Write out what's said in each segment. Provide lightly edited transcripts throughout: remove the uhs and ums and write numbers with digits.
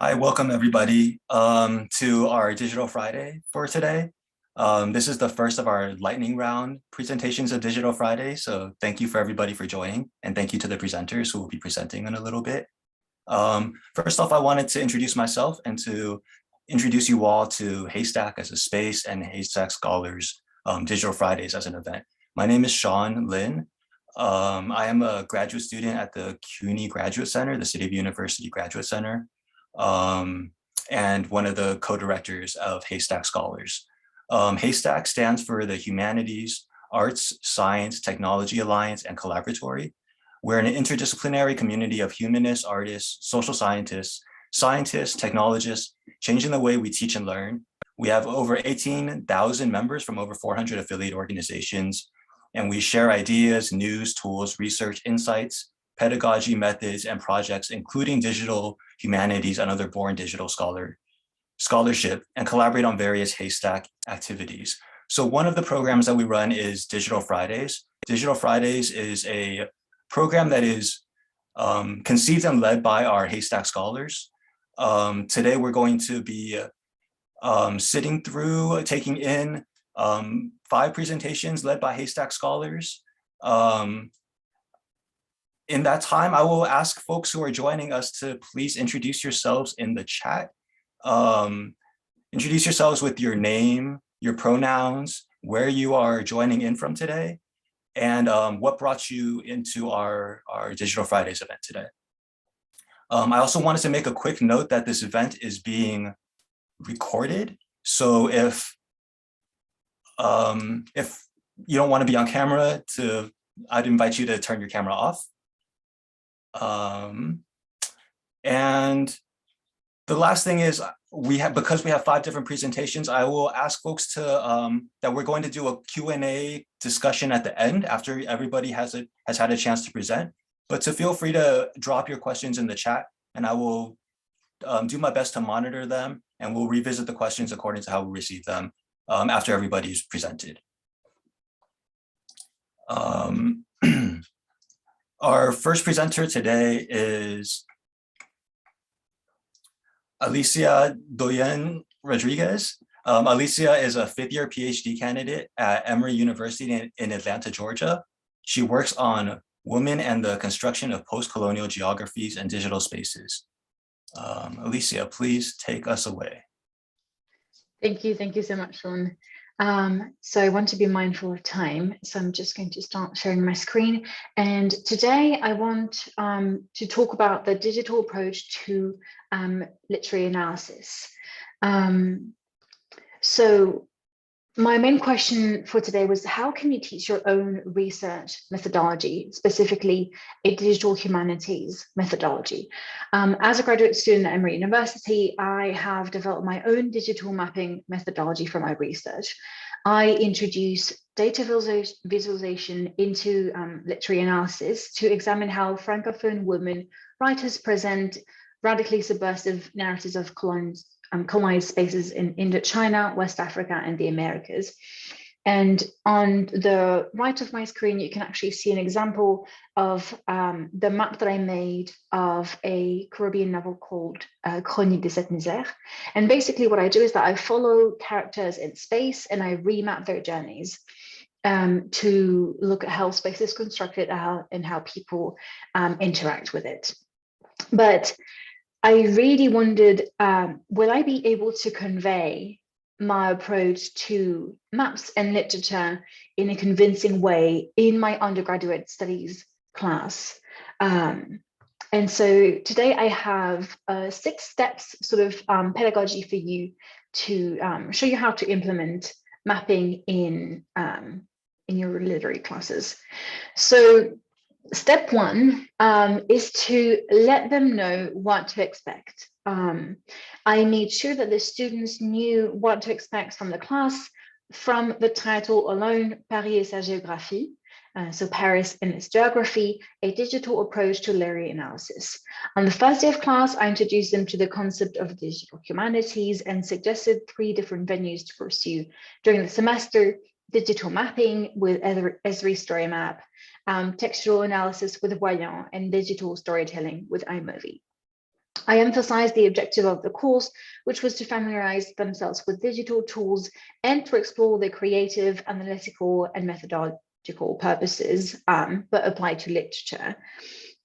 Hi, welcome everybody to our Digital Friday for today. This is the first of our lightning round presentations of Digital Friday. So thank you for everybody for joining, and thank you to the presenters who will be presenting in a little bit. First off, I wanted to introduce myself and to introduce you all to HASTAC as a space and HASTAC Scholars Digital Fridays as an event. My name is Sean Lin. I am a graduate student at the CUNY Graduate Center, the City of University Graduate Center, and one of the co-directors of HASTAC Scholars. HASTAC stands for the Humanities, Arts, Science, Technology Alliance, and Collaboratory. We're an interdisciplinary community of humanists, artists, social scientists, technologists, changing the way we teach and learn. We have over 18,000 members from over 400 affiliate organizations, and we share ideas, news, tools, research, insights, pedagogy, methods, and projects, including digital humanities and other born digital scholarship, and collaborate on various HASTAC activities. So one of the programs that we run is Digital Fridays. Digital Fridays is a program that is conceived and led by our HASTAC Scholars. Today, we're going to be taking in 5 presentations led by HASTAC Scholars. In that time, I will ask folks who are joining us to please introduce yourselves in the chat. Introduce yourselves with your name, your pronouns, where you are joining in from today, and what brought you into our Digital Fridays event today. I also wanted to make a quick note that this event is being recorded. So if you don't want to be on camera, I'd invite you to turn your camera off. And the last thing is because we have 5 different presentations, I will ask folks to that we're going to do a Q&A discussion at the end after everybody has had a chance to present. But to feel free to drop your questions in the chat, and I will do my best to monitor them, and we'll revisit the questions according to how we receive them after everybody's presented. Our first presenter today is Alicia Doyen-Rodriguez. Alicia is a 5th-year PhD candidate at Emory University in Atlanta, Georgia. She works on women and the construction of post-colonial geographies and digital spaces. Alicia, please take us away. Thank you so much, Sean. So I want to be mindful of time, so I'm just going to start sharing my screen. And today I want to talk about the digital approach to literary analysis. So my main question for today was, how can you teach your own research methodology, specifically a digital humanities methodology? As a graduate student at Emory University, I have developed my own digital mapping methodology for my research. I introduce data visualization into literary analysis to examine how Francophone women writers present radically subversive narratives of colonized spaces in Indochina, West Africa, and the Americas. And on the right of my screen, you can actually see an example of the map that I made of a Caribbean novel called Chronique de cette misère. And basically what I do is that I follow characters in space and I remap their journeys to look at how space is constructed and how people interact with it. But I really wondered, will I be able to convey my approach to maps and literature in a convincing way in my undergraduate studies class? And so today I have 6 steps sort of pedagogy for you to show you how to implement mapping in your literary classes. So step 1 is to let them know what to expect. I made sure that the students knew what to expect from the class from the title alone, Paris et sa géographie. So Paris and its geography, a digital approach to literary analysis. On the first day of class, I introduced them to the concept of digital humanities and suggested 3 different venues to pursue during the semester: digital mapping with Esri Story Map, textual analysis with Voyant, and digital storytelling with iMovie. I emphasized the objective of the course, which was to familiarize themselves with digital tools and to explore their creative, analytical, and methodological purposes, but applied to literature.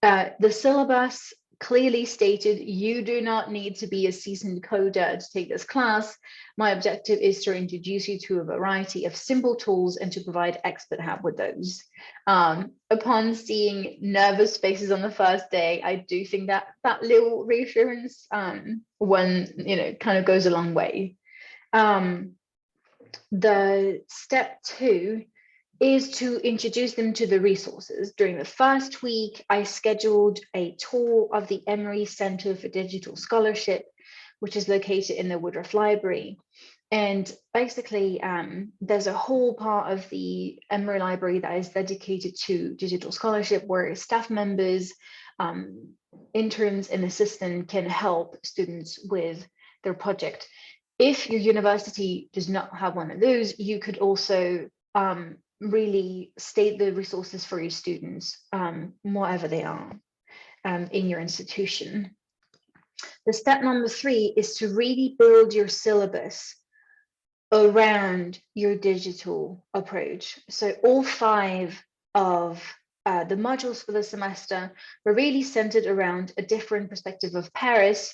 The syllabus clearly stated you do not need to be a seasoned coder to take this class. My objective is to introduce you to a variety of simple tools and to provide expert help with those. Upon seeing nervous faces on the first day, I do think that that little reassurance when, kind of goes a long way. The step 2 is to introduce them to the resources. During the first week, I scheduled a tour of the Emory Center for Digital Scholarship, which is located in the Woodruff Library. And basically, there's a whole part of the Emory Library that is dedicated to digital scholarship, where staff members, interns, and assistants can help students with their project. If your university does not have one of those, you could also really state the resources for your students, wherever they are in your institution. The step number 3 is to really build your syllabus around your digital approach. So all 5 of the modules for the semester were really centered around a different perspective of Paris.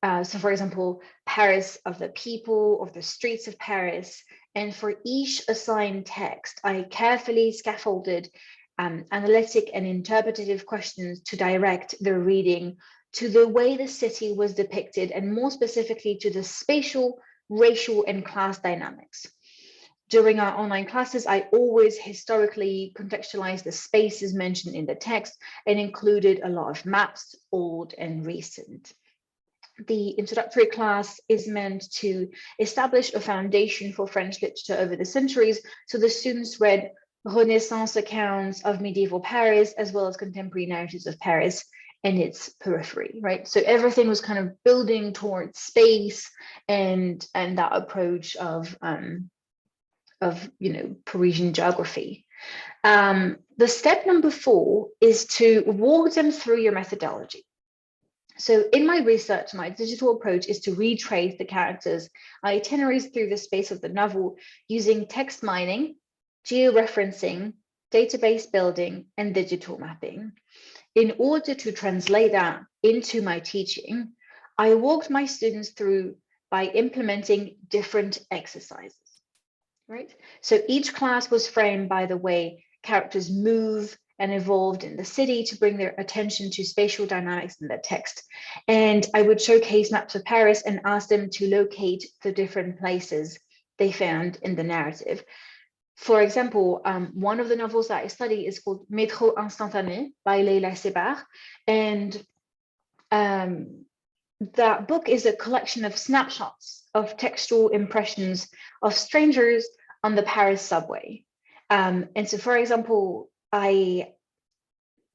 So for example, Paris of the people, or the streets of Paris. And for each assigned text, I carefully scaffolded analytic and interpretative questions to direct the reading to the way the city was depicted, and more specifically to the spatial, racial, and class dynamics. During our online classes, I always historically contextualized the spaces mentioned in the text and included a lot of maps, old and recent. The introductory class is meant to establish a foundation for French literature over the centuries. So the students read Renaissance accounts of medieval Paris, as well as contemporary narratives of Paris and its periphery, right? So everything was kind of building towards space and that approach of Parisian geography. The step number 4 is to walk them through your methodology. So in my research, my digital approach is to retrace the characters' itineraries through the space of the novel using text mining, georeferencing, database building, and digital mapping. In order to translate that into my teaching, I walked my students through by implementing different exercises, right? So each class was framed by the way characters move and evolved in the city to bring their attention to spatial dynamics in the text. And I would showcase maps of Paris and ask them to locate the different places they found in the narrative. For example, one of the novels that I study is called Métro Instantané by Leila Sebar. And that book is a collection of snapshots of textual impressions of strangers on the Paris subway. And so, for example, the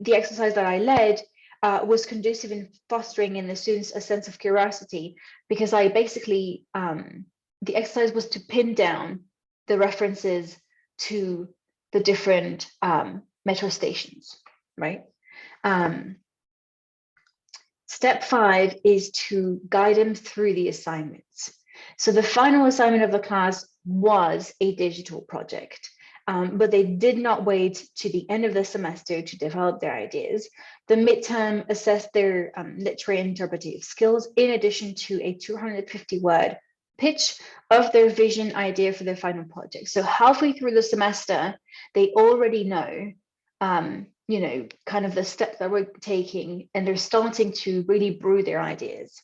exercise that I led was conducive in fostering in the students a sense of curiosity, because I basically, the exercise was to pin down the references to the different metro stations, right? Step 5 is to guide them through the assignments. So the final assignment of the class was a digital project. But they did not wait to the end of the semester to develop their ideas. The midterm assessed their literary and interpretive skills, in addition to a 250-word pitch of their vision idea for their final project. So halfway through the semester, they already know, kind of the steps that we're taking, and they're starting to really brew their ideas.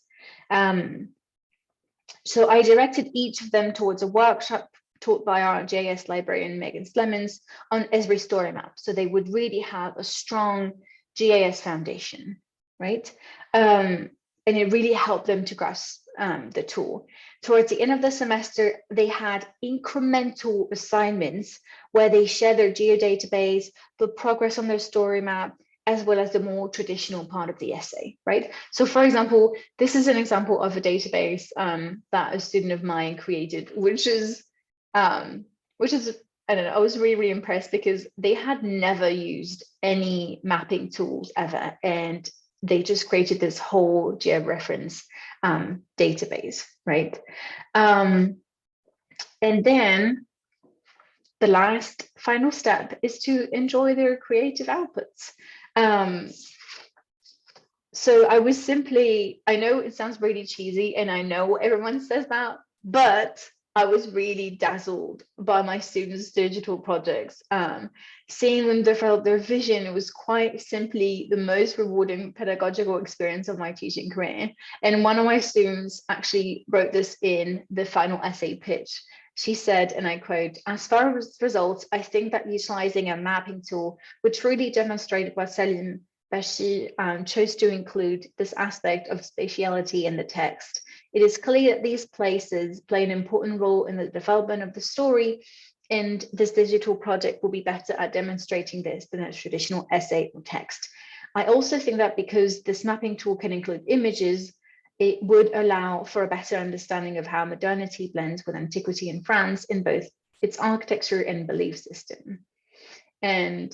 So I directed each of them towards a workshop taught by our JS librarian, Megan Slemons, on Esri story map. So they would really have a strong GIS foundation, right? And it really helped them to grasp the tool. Towards the end of the semester, they had incremental assignments where they share their geodatabase, the progress on their story map, as well as the more traditional part of the essay, right? So for example, this is an example of a database that a student of mine created, which is, I don't know, I was really, really impressed because they had never used any mapping tools ever. And they just created this whole georeference database, right? And then the last final step is to enjoy their creative outputs. So I was simply, I know it sounds really cheesy and I know everyone says that, but I was really dazzled by my students' digital projects. Seeing them develop their vision was quite simply the most rewarding pedagogical experience of my teaching career. And one of my students actually wrote this in the final essay pitch. She said, and I quote, "As far as results, I think that utilizing a mapping tool, which really demonstrated what Salim Bashir chose to include this aspect of spatiality in the text. It is clear that these places play an important role in the development of the story, and this digital project will be better at demonstrating this than a traditional essay or text. I also think that because this mapping tool can include images, it would allow for a better understanding of how modernity blends with antiquity in France in both its architecture and belief system." And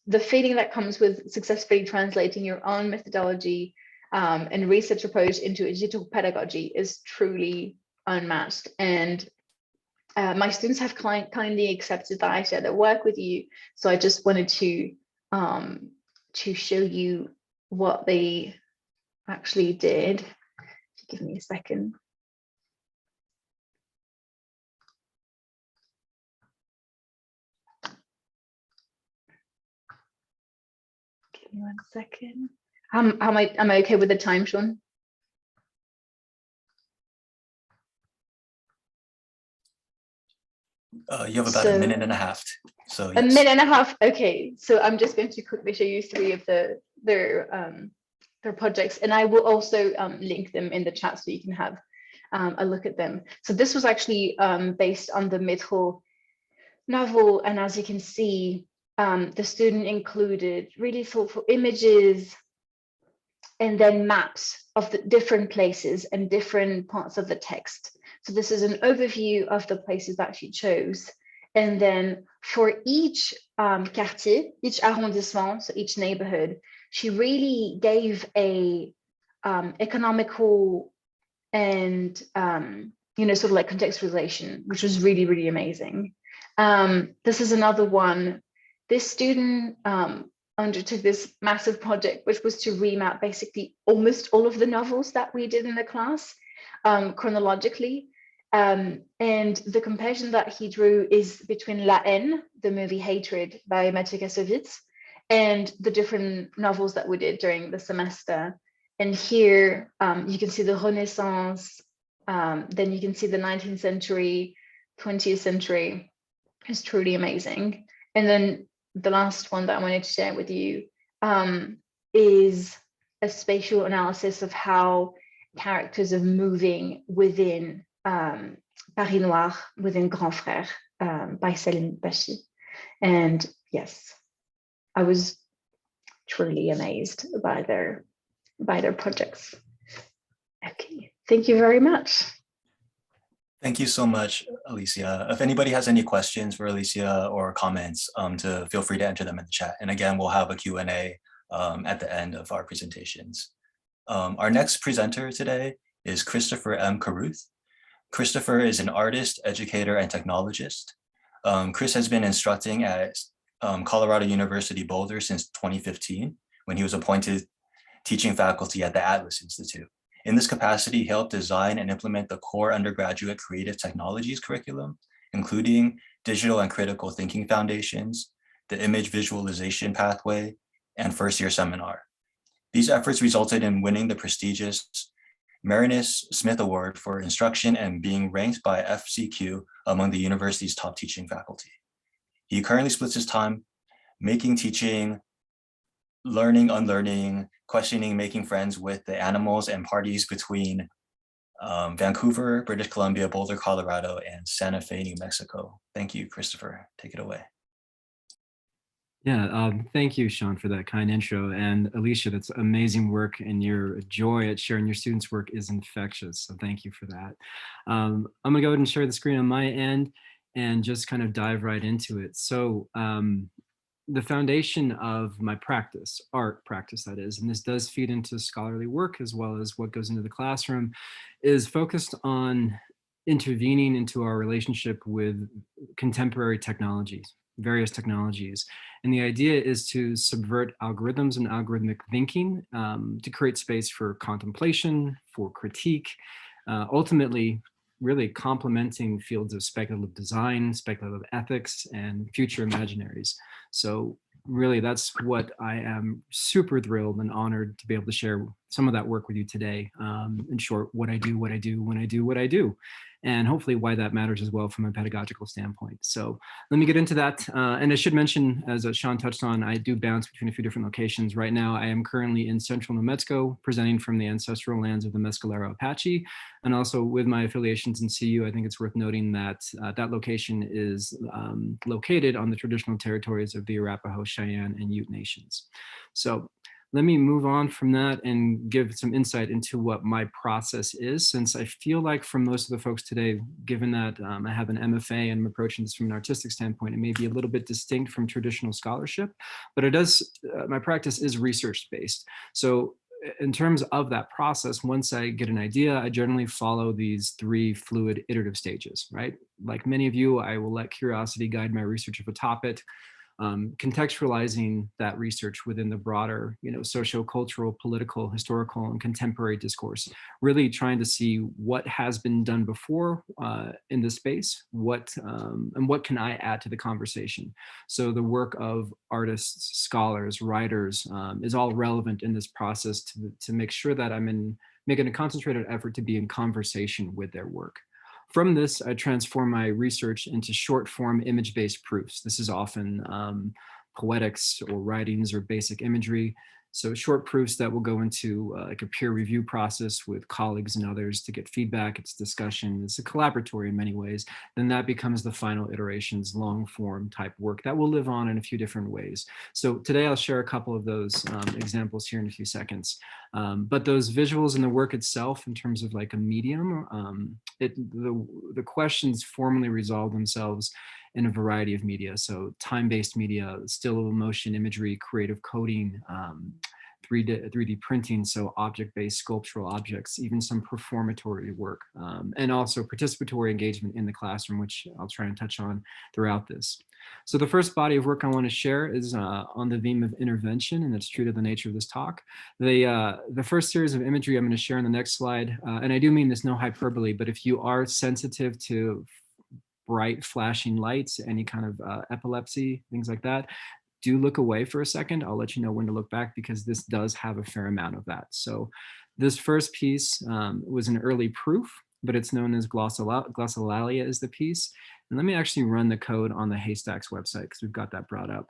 the feeling that comes with successfully translating your own methodology and research approach into digital pedagogy is truly unmatched. And my students have kindly accepted that I share their work with you. So I just wanted to show you what they actually did. Give me a second. Give me 1 second. Am I okay with the time, Sean? You have about a minute and a half. So yes. A yes. minute and a half. Okay, so I'm just going to quickly show you 3 of their projects, and I will also link them in the chat so you can have a look at them. So this was actually based on the Metro novel, and as you can see, the student included really thoughtful images and then maps of the different places and different parts of the text. So this is an overview of the places that she chose. And then for each quartier, each arrondissement, so each neighborhood, she really gave a economical and sort of like contextualization, which was really, really amazing. This is another one. This student undertook this massive project, which was to remap basically almost all of the novels that we did in the class chronologically. And the comparison that he drew is between La Haine, the movie Hatred by Mathieu Kassovitz, and the different novels that we did during the semester. And here you can see the Renaissance, then you can see the 19th century, 20th century. It's truly amazing. And then the last one that I wanted to share with you is a spatial analysis of how characters are moving within Paris Noir, within Grand Frère by Salim Bashir. And yes, I was truly amazed by their projects. Okay, thank you very much. Thank you so much, Alicia. If anybody has any questions for Alicia or comments, to feel free to enter them in the chat. And again, we'll have a Q&A at the end of our presentations. Our next presenter today is Christopher M. Carruth. Christopher is an artist, educator, and technologist. Chris has been instructing at Colorado University Boulder since 2015, when he was appointed teaching faculty at the Atlas Institute. In this capacity, he helped design and implement the core undergraduate creative technologies curriculum, including digital and critical thinking foundations, the image visualization pathway, and first-year seminar. These efforts resulted in winning the prestigious Marinus Smith Award for instruction and being ranked by FCQ among the university's top teaching faculty. He currently splits his time making, teaching, learning, unlearning, questioning, making friends with the animals and parties between Vancouver, British Columbia, Boulder, Colorado, and Santa Fe, New Mexico. Thank you, Christopher. Take it away. Yeah, thank you, Sean, for that kind intro. And Alicia, that's amazing work, and your joy at sharing your students' work is infectious. So thank you for that. I'm gonna go ahead and share the screen on my end and just kind of dive right into it. So the foundation of my practice, art practice that is, and this does feed into scholarly work as well as what goes into the classroom, is focused on intervening into our relationship with contemporary technologies, various technologies. And the idea is to subvert algorithms and algorithmic thinking, to create space for contemplation, for critique, ultimately really complementing fields of speculative design, speculative ethics, and future imaginaries. So really, that's what I am super thrilled and honored to be able to share some of that work with you today. In short, what I do, what I do, when I do what I do, and hopefully why that matters as well from a pedagogical standpoint. So let me get into that. And I should mention, as Sean touched on, I do bounce between a few different locations. Right now, I am currently in central New Mexico, presenting from the ancestral lands of the Mescalero Apache. And also with my affiliations in CU, I think it's worth noting that that location is located on the traditional territories of the Arapaho, Cheyenne, and Ute nations. So let me move on from that and give some insight into what my process is, since I feel like for most of the folks today, given that I have an MFA and I'm approaching this from an artistic standpoint, it may be a little bit distinct from traditional scholarship, but it does, my practice is research-based. So in terms of that process, once I get an idea, I generally follow these 3 fluid iterative stages, right? Like many of you, I will let curiosity guide my research of a topic, contextualizing that research within the broader, socio-cultural, political, historical, and contemporary discourse, really trying to see what has been done before in this space, and what can I add to the conversation. So the work of artists, scholars, writers is all relevant in this process to make sure that I'm making a concentrated effort to be in conversation with their work. From this, I transform my research into short form image-based proofs. This is often poetics or writings or basic imagery. So short proofs that will go into like a peer review process with colleagues and others to get feedback. It's discussion. It's a collaboratory in many ways. Then that becomes the final iterations, long form type work that will live on in a few different ways. So today I'll share a couple of those examples here in a few seconds. But those visuals and the work itself, in terms of like a medium, the questions formally resolve themselves in a variety of media. So time-based media, still motion imagery, creative coding, 3D printing, so object-based sculptural objects, even some performatory work, and also participatory engagement in the classroom, which I'll try and touch on throughout this. So the first body of work I want to share is on the theme of intervention, and it's true to the nature of this talk. The first series of imagery I'm going to share on the next slide, and I do mean this no hyperbole, but if you are sensitive to bright flashing lights, any kind of epilepsy, things like that, do look away for a second. I'll let you know when to look back because this does have a fair amount of that. So this first piece was an early proof, but it's known as glossolalia is the piece. And let me actually run the code on the HASTAC's website because we've got that brought up.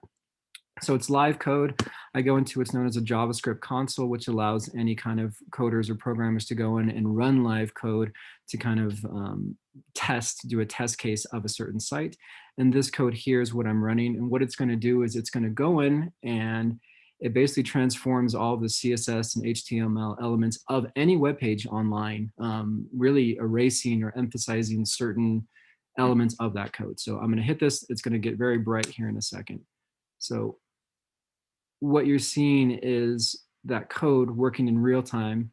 So it's live code. I go into what's known as a JavaScript console, which allows any kind of coders or programmers to go in and run live code to kind of do a test case of a certain site. And this code here is what I'm running. And what it's going to do is it's going to go in and it basically transforms all the CSS and HTML elements of any web page online, really erasing or emphasizing certain elements of that code. So I'm going to hit this. It's going to get very bright here in a second. So what you're seeing is that code working in real time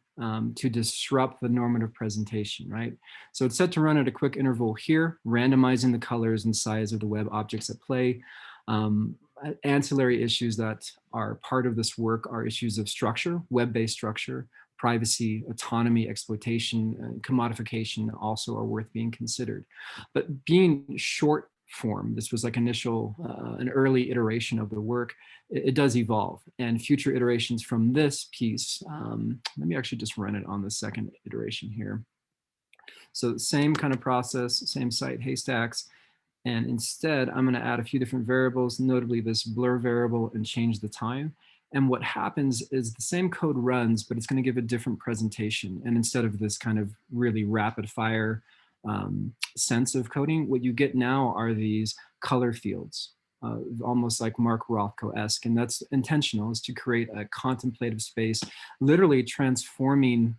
to disrupt the normative presentation, right? So it's set to run at a quick interval here, randomizing the colors and size of the web objects at play. Ancillary issues that are part of this work are issues of structure, web-based structure, privacy, autonomy, exploitation, and commodification also are worth being considered. But being short form, this was like an early iteration of the work, it does evolve, and future iterations from this piece, let me actually just run it on the second iteration here. So same kind of process, same site, Haystacks, and instead I'm going to add a few different variables, notably this blur variable, and change the time. And what happens is the same code runs, but it's going to give a different presentation. And instead of this kind of really rapid fire sense of coding, what you get now are these color fields, almost like Mark Rothko-esque, and that's intentional, is to create a contemplative space, literally transforming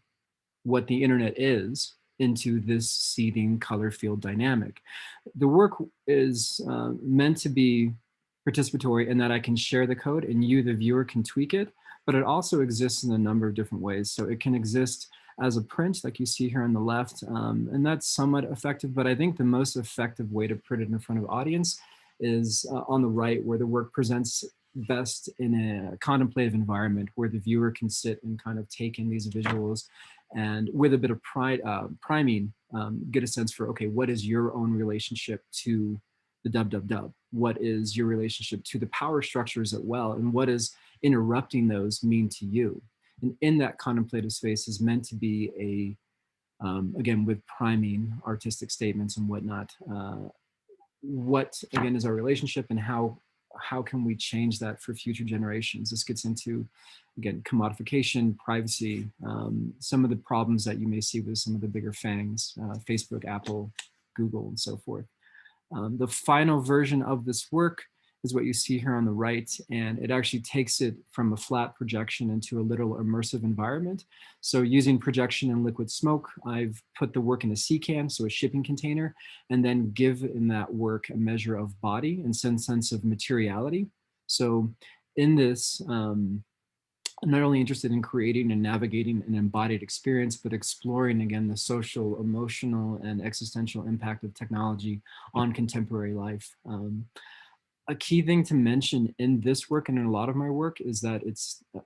what the internet is into this seeding color field dynamic. The work is meant to be participatory in that I can share the code and you, the viewer, can tweak it, but it also exists in a number of different ways. So it can exist as a print, like you see here on the left, and that's somewhat effective, but I think the most effective way to put it in front of audience is on the right, where the work presents best in a contemplative environment where the viewer can sit and kind of take in these visuals and with a bit of priming, get a sense for, okay, what is your own relationship to the dub? What is your relationship to the power structures as well? And what does interrupting those mean to you? And in that contemplative space is meant to be again, with priming artistic statements and whatnot, what again is our relationship and how can we change that for future generations? This gets into, again, commodification, privacy, some of the problems that you may see with some of the bigger fangs, Facebook, Apple, Google, and so forth. The final version of this work is what you see here on the right, and it actually takes it from a flat projection into a little immersive environment. So using projection and liquid smoke, I've put the work in a sea can, so a shipping container, and then give in that work a measure of body and some sense of materiality. So in this, I'm not only interested in creating and navigating an embodied experience, but exploring, again, the social, emotional, and existential impact of technology on contemporary life. A key thing to mention in this work and in a lot of my work is that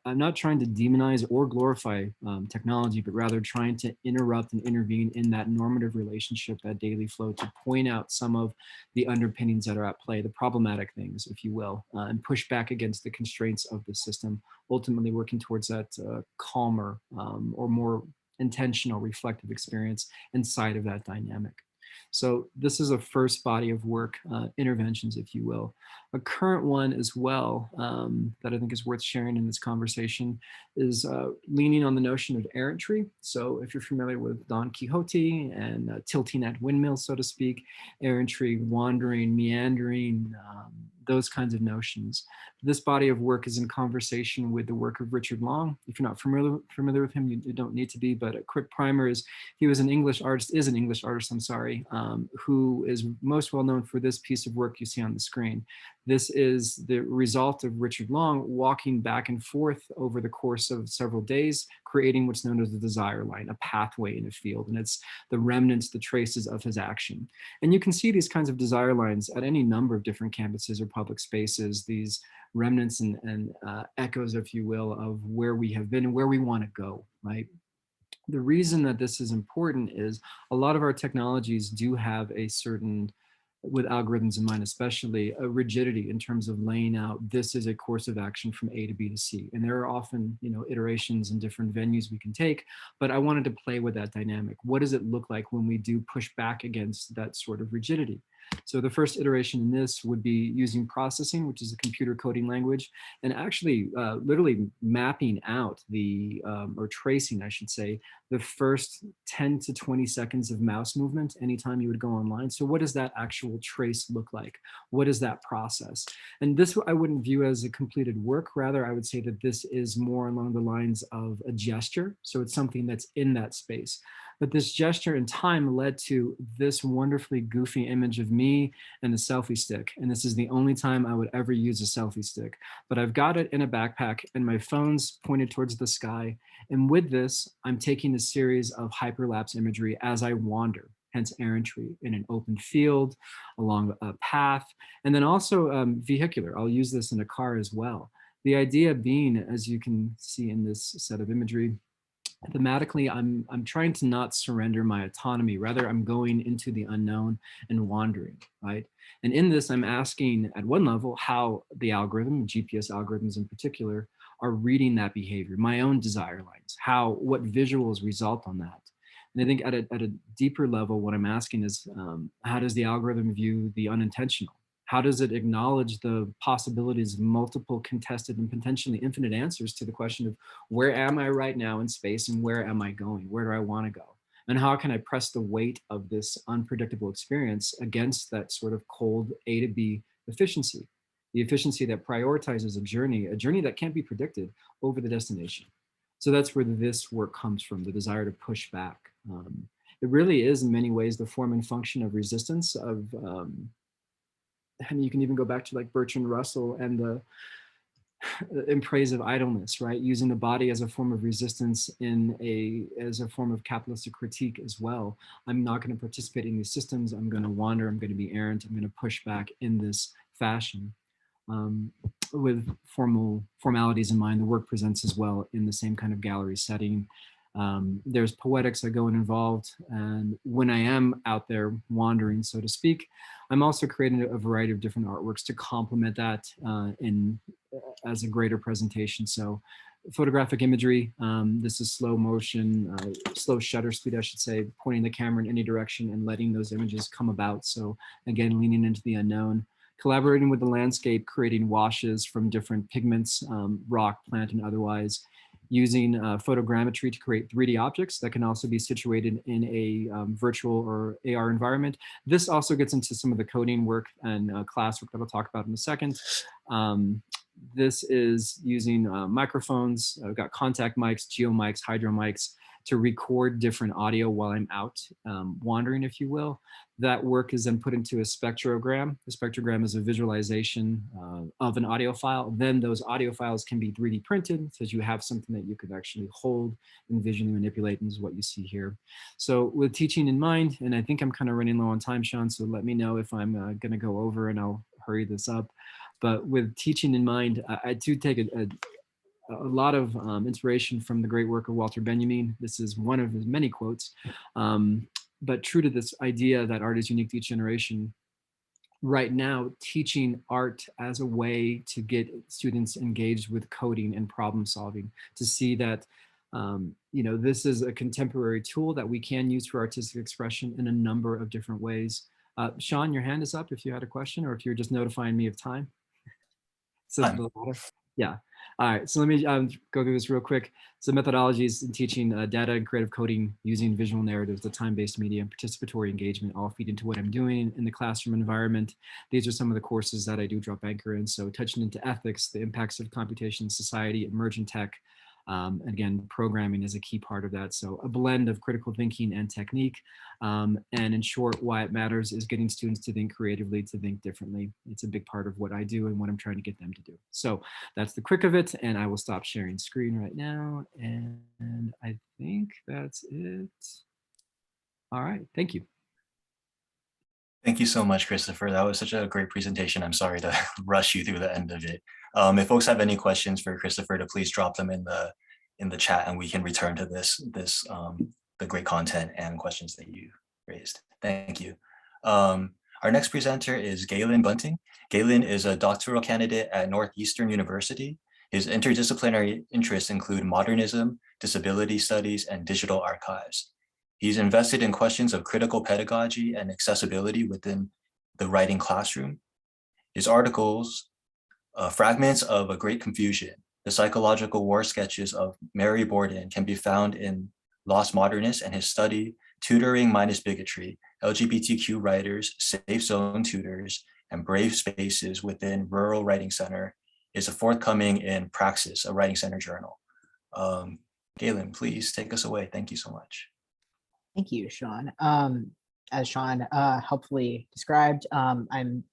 I'm not trying to demonize or glorify technology, but rather trying to interrupt and intervene in that normative relationship, that daily flow, to point out some of the underpinnings that are at play, the problematic things, if you will, and push back against the constraints of the system, ultimately working towards that calmer or more intentional reflective experience inside of that dynamic. So this is a first body of work, interventions, if you will. A current one as well that I think is worth sharing in this conversation is leaning on the notion of errantry. So if you're familiar with Don Quixote and tilting at windmills, so to speak, errantry, wandering, meandering, those kinds of notions. This body of work is in conversation with the work of Richard Long. If you're not familiar with him, you don't need to be, but a quick primer is he was an English artist, I'm sorry, who is most well known for this piece of work you see on the screen. This is the result of Richard Long walking back and forth over the course of several days, creating what's known as the desire line, a pathway in a field. And it's the remnants, the traces of his action. And you can see these kinds of desire lines at any number of different campuses or public spaces, these remnants and echoes, if you will, of where we have been and where we want to go, right? The reason that this is important is a lot of our technologies do have a certain, with algorithms in mind especially, a rigidity in terms of laying out, this is a course of action from A to B to C. And there are often, iterations and different venues we can take, but I wanted to play with that dynamic. What does it look like when we do push back against that sort of rigidity? So the first iteration in this would be using processing, which is a computer coding language, and actually literally mapping out or tracing, I should say, the first 10 to 20 seconds of mouse movement anytime you would go online. So what does that actual trace look like? What is that process? And this I wouldn't view as a completed work. Rather, I would say that this is more along the lines of a gesture. So it's something that's in that space. But this gesture in time led to this wonderfully goofy image of me and a selfie stick. And this is the only time I would ever use a selfie stick. But I've got it in a backpack and my phone's pointed towards the sky. And with this, I'm taking a series of hyperlapse imagery as I wander, hence errantry, in an open field, along a path, and then also vehicular. I'll use this in a car as well. The idea being, as you can see in this set of imagery, thematically, I'm trying to not surrender my autonomy. Rather, I'm going into the unknown and wandering, right? And in this, I'm asking at one level how the algorithm, GPS algorithms in particular, are reading that behavior, my own desire lines, what visuals result on that. And I think at a deeper level, what I'm asking is, how does the algorithm view the unintentional? How does it acknowledge the possibilities of multiple contested and potentially infinite answers to the question of where am I right now in space and where am I going? Where do I want to go? And how can I press the weight of this unpredictable experience against that sort of cold A to B efficiency, the efficiency that prioritizes a journey that can't be predicted over the destination. So that's where this work comes from, the desire to push back. It really is in many ways the form and function of resistance, of and you can even go back to like Bertrand Russell and the in praise of idleness, right? Using the body as a form of resistance as a form of capitalistic critique as well. I'm not going to participate in these systems. I'm going to wander. I'm going to be errant. I'm going to push back in this fashion. With formalities in mind, the work presents as well in the same kind of gallery setting. There's poetics that go involved, and when I am out there wandering, so to speak, I'm also creating a variety of different artworks to complement that as a greater presentation. So photographic imagery, this is slow motion, slow shutter speed, I should say, pointing the camera in any direction and letting those images come about. So again, leaning into the unknown. Collaborating with the landscape, creating washes from different pigments, rock, plant, and otherwise. Using photogrammetry to create 3D objects that can also be situated in a virtual or AR environment. This also gets into some of the coding work and classwork that I'll talk about in a second. This is using microphones. I've got contact mics, geo mics, hydro mics to record different audio while I'm out wandering, if you will. That work is then put into a spectrogram. The spectrogram is a visualization of an audio file. Then those audio files can be 3D printed so that you have something that you could actually hold and visually manipulate, and is what you see here. So with teaching in mind, and I think I'm kind of running low on time, Sean, so let me know if I'm gonna go over and I'll hurry this up. But with teaching in mind, I do take a lot of inspiration from the great work of Walter Benjamin. This is one of his many quotes, but true to this idea that art is unique to each generation. Right now, teaching art as a way to get students engaged with coding and problem solving, to see that this is a contemporary tool that we can use for artistic expression in a number of different ways. Sean, your hand is up if you had a question, or if you're just notifying me of time. So the latter. Yeah. All right. So let me go through this real quick. So methodologies in teaching data and creative coding using visual narratives, the time-based media, and participatory engagement all feed into what I'm doing in the classroom environment. These are some of the courses that I do drop anchor in. So touching into ethics, the impacts of computation, society, emerging tech. Again, programming is a key part of that. So a blend of critical thinking and technique. And in short, why it matters is getting students to think creatively, to think differently. It's a big part of what I do and what I'm trying to get them to do. So that's the quick of it. And I will stop sharing screen right now. And I think that's it. All right. Thank you. Thank you so much, Christopher. That was such a great presentation. I'm sorry to rush you through the end of it. If folks have any questions for Christopher, to please drop them in the chat, and we can return to the great content and questions that you raised. Thank you. Our next presenter is Gwen Bunting. Galen is a doctoral candidate at Northeastern University. His interdisciplinary interests include modernism, disability studies, and digital archives. He's invested in questions of critical pedagogy and accessibility within the writing classroom. His articles, Fragments of a Great Confusion, the psychological war sketches of Mary Borden, can be found in Lost Modernists, and his study, Tutoring Minus Bigotry, LGBTQ Writers, Safe Zone Tutors, and Brave Spaces Within Rural Writing Center, is forthcoming in Praxis, a Writing Center journal. Galen, please take us away. Thank you so much. Thank you, Sean. As Sean helpfully described, I'm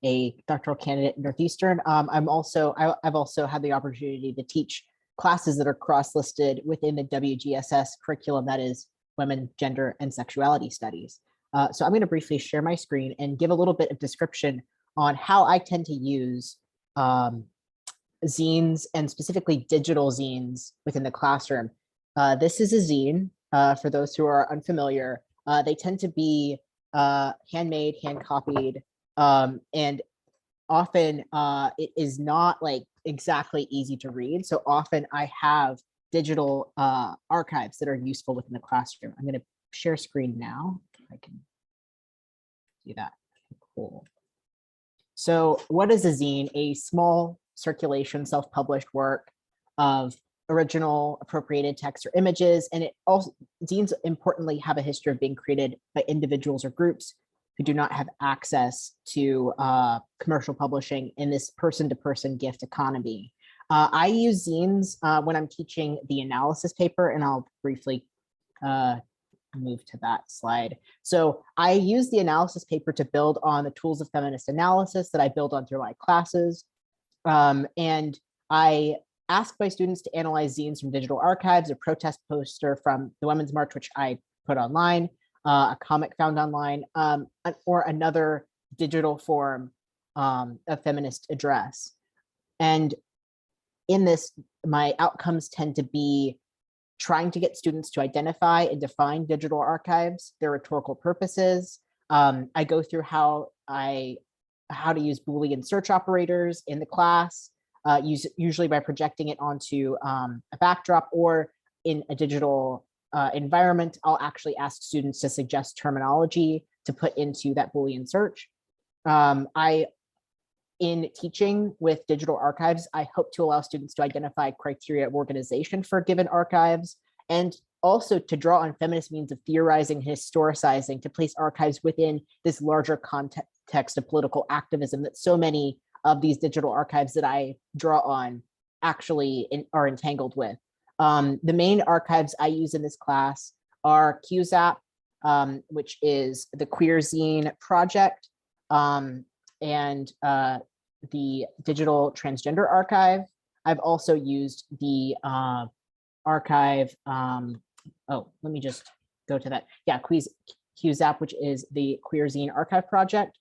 a doctoral candidate at Northeastern. I've also had the opportunity to teach classes that are cross-listed within the WGSS curriculum, that is Women, Gender, and Sexuality Studies. So I'm going to briefly share my screen and give a little bit of description on how I tend to use zines, and specifically digital zines, within the classroom. This is a zine. For those who are unfamiliar, they tend to be handmade, hand copied, and often it is not like exactly easy to read. So often I have digital archives that are useful within the classroom. I'm going to share screen now. If I can see that. Cool. So what is a zine? A small circulation, self-published work of original appropriated text or images. And it also, zines importantly have a history of being created by individuals or groups who do not have access to commercial publishing in this person-to-person gift economy. I use zines when I'm teaching the analysis paper, and I'll briefly move to that slide. So I use the analysis paper to build on the tools of feminist analysis that I build on through my classes. And I ask my students to analyze zines from digital archives, a protest poster from the Women's March, which I put online, a comic found online, or another digital form of feminist address. And in this, my outcomes tend to be trying to get students to identify and define digital archives, their rhetorical purposes. I go through how to use Boolean search operators in the class, usually by projecting it onto a backdrop, or in a digital environment, I'll actually ask students to suggest terminology to put into that Boolean search. In teaching with digital archives, I hope to allow students to identify criteria of organization for given archives, and also to draw on feminist means of theorizing, historicizing, to place archives within this larger context of political activism that so many of these digital archives that I draw on actually are entangled with. The main archives I use in this class are QZAP, which is the Queer Zine Project, and the Digital Transgender Archive. I've also used the archive, let me just go to that. Yeah, QZAP, which is the Queer Zine Archive Project,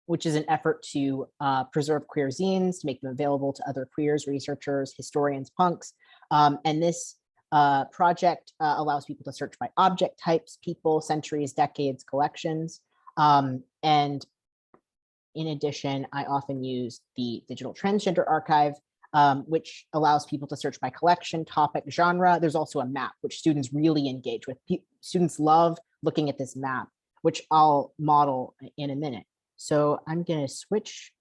which is an effort to preserve queer zines, to make them available to other queers, researchers, historians, punks. And this project allows people to search by object types, people, centuries, decades, collections. And in addition, I often use the Digital Transgender Archive, which allows people to search by collection, topic, genre. There's also a map, which students really engage with. Students love looking at this map, which I'll model in a minute. So I'm going to switch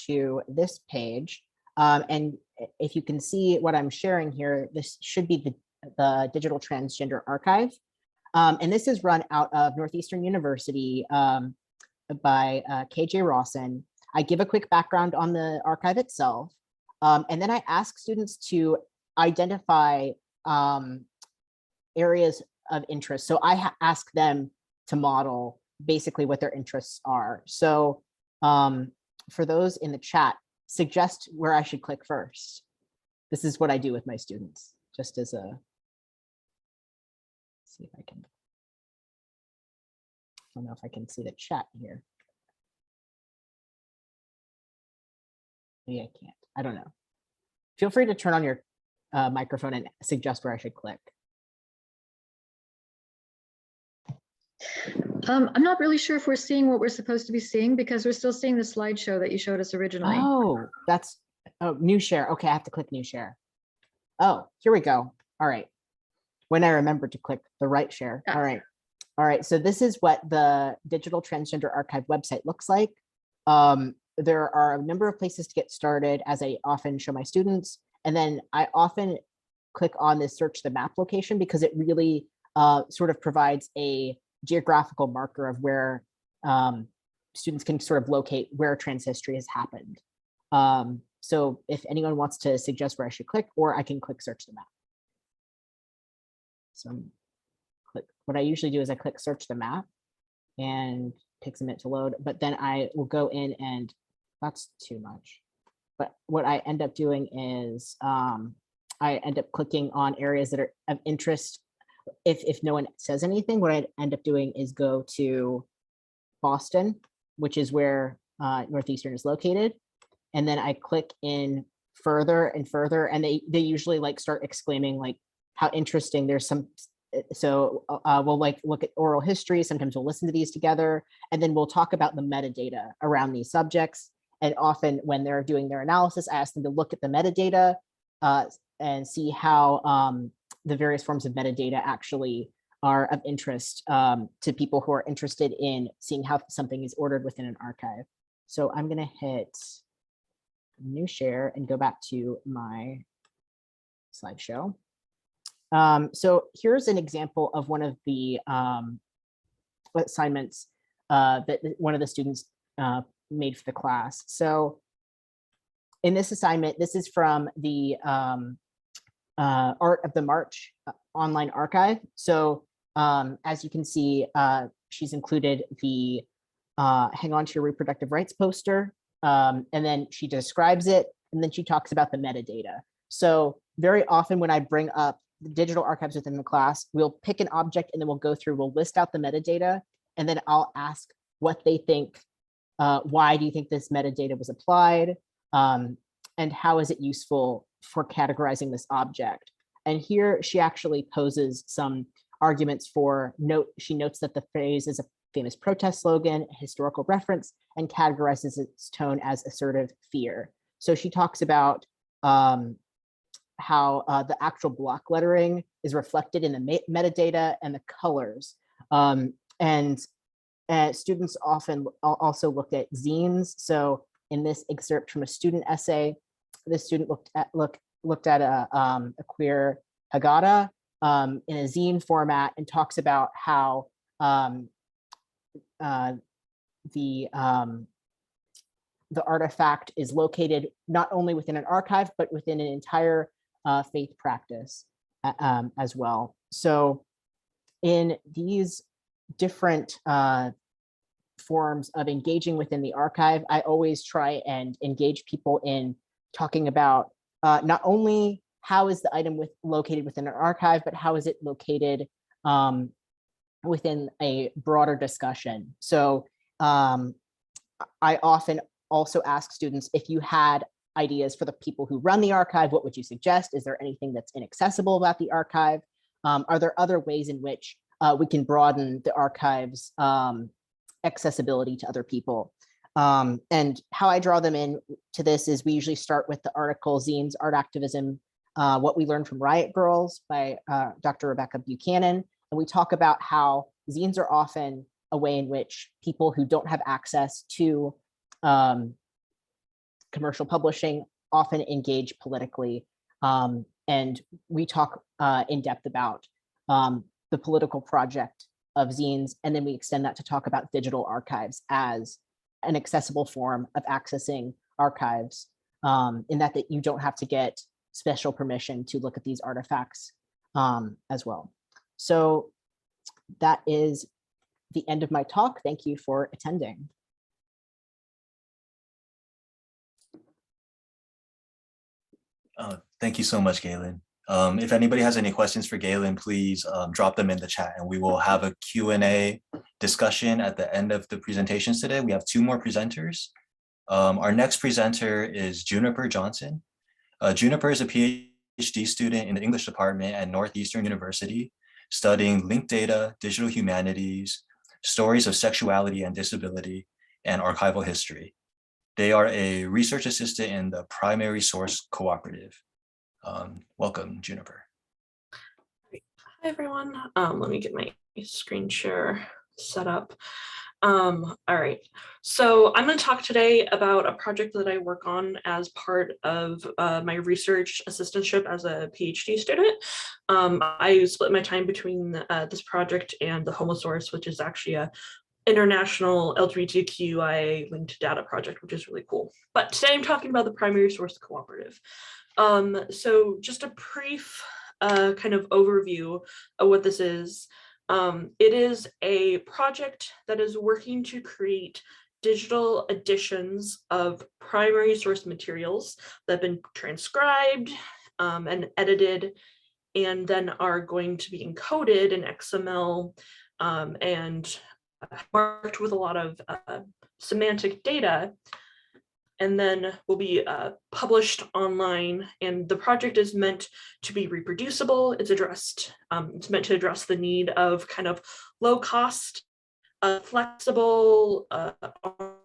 to this page. And if you can see what I'm sharing here, this should be the Digital Transgender Archive. And this is run out of Northeastern University by KJ Rawson. I give a quick background on the archive itself, and then I ask students to identify areas of interest. So I ask them to model basically what their interests are. So for those in the chat, suggest where I should click first. This is what I do with my students, just as a, see if I can, I don't know if I can see the chat here. Maybe I can't, I don't know. Feel free to turn on your microphone and suggest where I should click. I'm not really sure if we're seeing what we're supposed to be seeing, because we're still seeing the slideshow that you showed us originally. Oh, that's new share. Okay, I have to click new share. Oh, here we go. All right. When I remember to click the right share. Ah. All right. All right. So this is what the Digital Transgender Archive website looks like. There are a number of places to get started, as I often show my students. And then I often click on this search the map location, because it really sort of provides a geographical marker of where students can sort of locate where trans history has happened. So if anyone wants to suggest where I should click, or I can click search the map. So what I usually do is I click search the map, and it takes a minute to load, but then I will go in, and that's too much. But what I end up doing is I end up clicking on areas that are of interest. If no one says anything, what I end up doing is go to Boston, which is where Northeastern is located. And then I click in further and further, and they usually like start exclaiming like how interesting. There's some, so we'll like look at oral history. Sometimes we'll listen to these together, and then we'll talk about the metadata around these subjects. And often when they're doing their analysis, I ask them to look at the metadata and see how the various forms of metadata actually are of interest to people who are interested in seeing how something is ordered within an archive. So I'm going to hit new share and go back to my slideshow. So here's an example of one of the assignments that one of the students made for the class. So in this assignment, this is from the Art of the March online archive. So as you can see, she's included the Hang On to Your Reproductive Rights poster, and then she describes it, and then she talks about the metadata. So very often when I bring up the digital archives within the class, we'll pick an object and then we'll go through, we'll list out the metadata, and then I'll ask what they think, why do you think this metadata was applied, and how is it useful for categorizing this object. And here she actually poses some arguments for she notes that the phrase is a famous protest slogan, a historical reference, and categorizes its tone as assertive fear. So she talks about how the actual block lettering is reflected in the metadata and the colors. And students often also look at zines. So in this excerpt from a student essay, the student looked at a queer Haggadah in a zine format and talks about how the artifact is located not only within an archive, but within an entire faith practice as well. So in these different forms of engaging within the archive, I always try and engage people in talking about not only how is the item located within an archive, but how is it located within a broader discussion. So I often also ask students, if you had ideas for the people who run the archive, what would you suggest? Is there anything that's inaccessible about the archive? Are there other ways in which we can broaden the archive's accessibility to other people? And how I draw them in to this is we usually start with the article, Zines, Art Activism, What We Learned from Riot Girls by Dr. Rebecca Buchanan. And we talk about how zines are often a way in which people who don't have access to commercial publishing often engage politically. And we talk in depth about the political project of zines, and then we extend that to talk about digital archives as an accessible form of accessing archives, in that you don't have to get special permission to look at these artifacts as well. So that is the end of my talk. Thank you for attending. Thank you so much, Galen. If anybody has any questions for Galen, please drop them in the chat, and we will have a Q&A discussion at the end of the presentations today. We have 2 more presenters. Our next presenter is Juniper Johnson. Juniper is a PhD student in the English department at Northeastern University, studying linked data, digital humanities, stories of sexuality and disability, and archival history. They are a research assistant in the Primary Source Cooperative. Welcome, Juniper. Hi, everyone. Let me get my screen share set up. All right, so I'm going to talk today about a project that I work on as part of my research assistantship as a PhD student. I split my time between this project and the Homosource, which is actually a international LGBTQIA linked data project, which is really cool. But today I'm talking about the Primary Source Cooperative. So just a brief kind of overview of what this is. It is a project that is working to create digital editions of primary source materials that have been transcribed and edited, and then are going to be encoded in XML and worked with a lot of semantic data, and then will be published online. And the project is meant to be reproducible. It's meant to address the need of kind of low cost, flexible,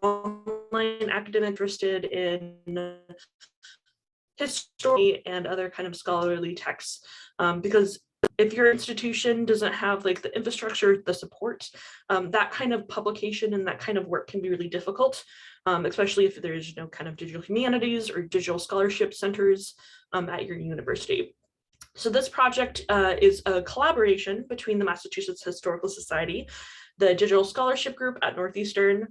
online academic interested in history and other kind of scholarly texts, because if your institution doesn't have like the infrastructure, the support, that kind of publication and that kind of work can be really difficult, especially if there's no kind of digital humanities or digital scholarship centers at your university. So this project is a collaboration between the Massachusetts Historical Society, the Digital Scholarship Group at Northeastern,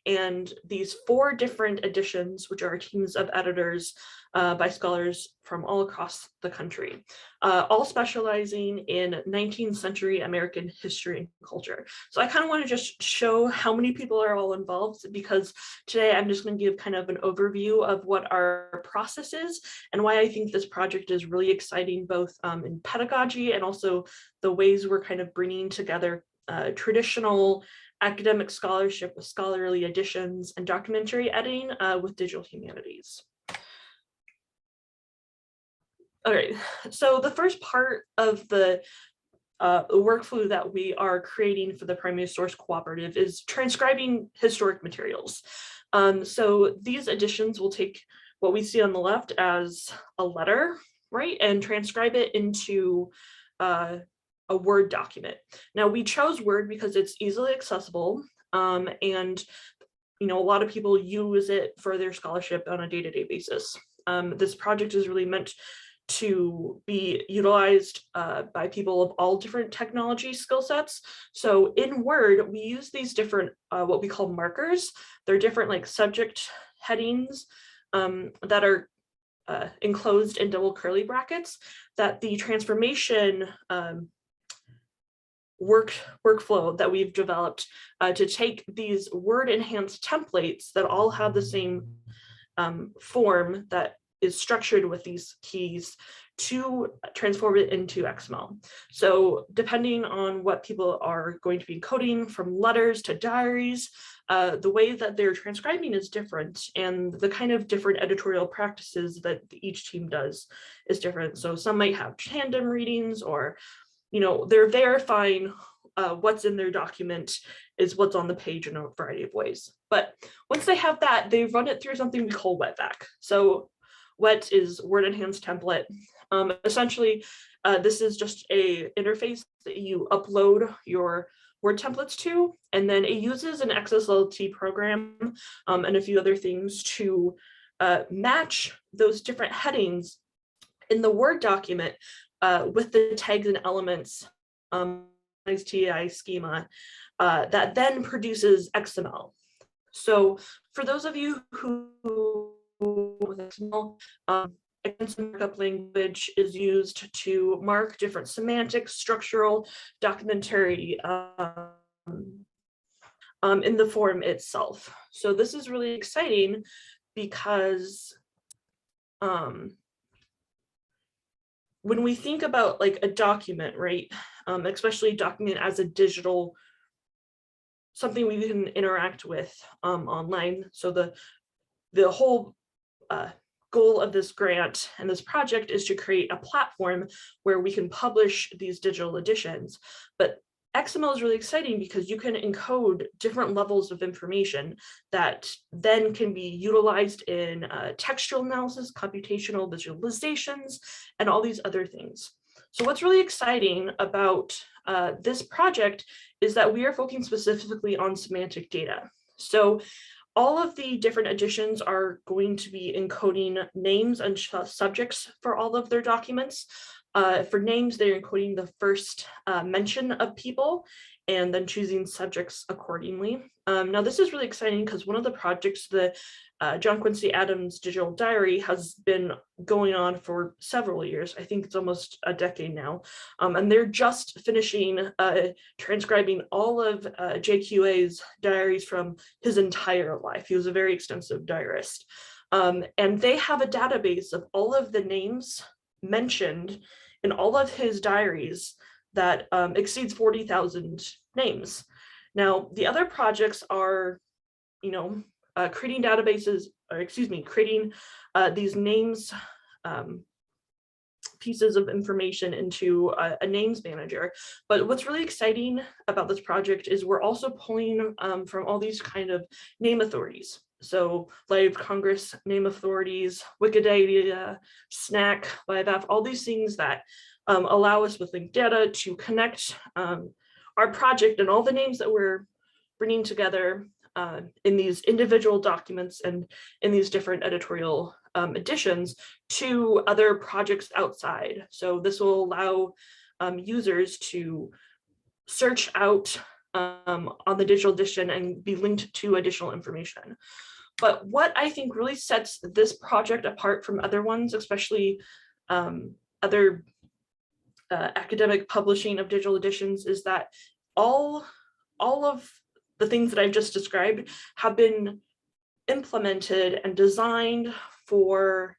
And these 4 different editions, which are teams of editors by scholars from all across the country, all specializing in 19th century American history and culture. So I kind of want to just show how many people are all involved, because today I'm just going to give kind of an overview of what our process is and why I think this project is really exciting, both in pedagogy and also the ways we're kind of bringing together traditional academic scholarship with scholarly editions and documentary editing with digital humanities. All right, so the first part of the workflow that we are creating for the Primary Source Cooperative is transcribing historic materials. So these editions will take what we see on the left as a letter, right, and transcribe it into a Word document. Now, we chose Word because it's easily accessible, and a lot of people use it for their scholarship on a day-to-day basis. This project is really meant to be utilized by people of all different technology skill sets. So in Word, we use these different what we call markers. They're different like subject headings that are enclosed in double curly brackets that the transformation workflow that we've developed to take these Word enhanced templates that all have the same form that is structured with these keys to transform it into XML. So depending on what people are going to be encoding, from letters to diaries, the way that they're transcribing is different, and the kind of different editorial practices that each team does is different. So some might have tandem readings, or they're verifying what's in their document is what's on the page in a variety of ways. But once they have that, they run it through something we call wetback. So WET is Word Enhanced Template. Essentially, this is just a interface that you upload your Word templates to, and then it uses an XSLT program and a few other things to match those different headings in the Word document with the tags and elements TI schema that then produces XML. So for those of you who with XML, markup language is used to mark different semantics, structural, documentary in the form itself. So this is really exciting because when we think about like a document, right, especially document as a digital, something we can interact with online. So the whole goal of this grant and this project is to create a platform where we can publish these digital editions. But XML is really exciting because you can encode different levels of information that then can be utilized in textual analysis, computational visualizations, and all these other things. So what's really exciting about this project is that we are focusing specifically on semantic data. So all of the different editions are going to be encoding names and subjects for all of their documents. For names, they're encoding the first mention of people and then choosing subjects accordingly. Now, this is really exciting because one of the projects, the John Quincy Adams Digital Diary, has been going on for several years. I think it's almost a decade now. And they're just finishing transcribing all of JQA's diaries from his entire life. He was a very extensive diarist. And they have a database of all of the names mentioned in all of his diaries that exceeds 40,000 names. Now, the other projects are, creating databases, or creating these names, pieces of information into a names manager. But what's really exciting about this project is we're also pulling from all these kind of name authorities. So Library of Congress name authorities, Wikipedia, SNAC, YFF, all these things that allow us with linked data to connect our project and all the names that we're bringing together in these individual documents and in these different editorial editions to other projects outside. So this will allow users to search out on the digital edition and be linked to additional information. But what I think really sets this project apart from other ones, especially other academic publishing of digital editions, is that all of the things that I've just described have been implemented and designed for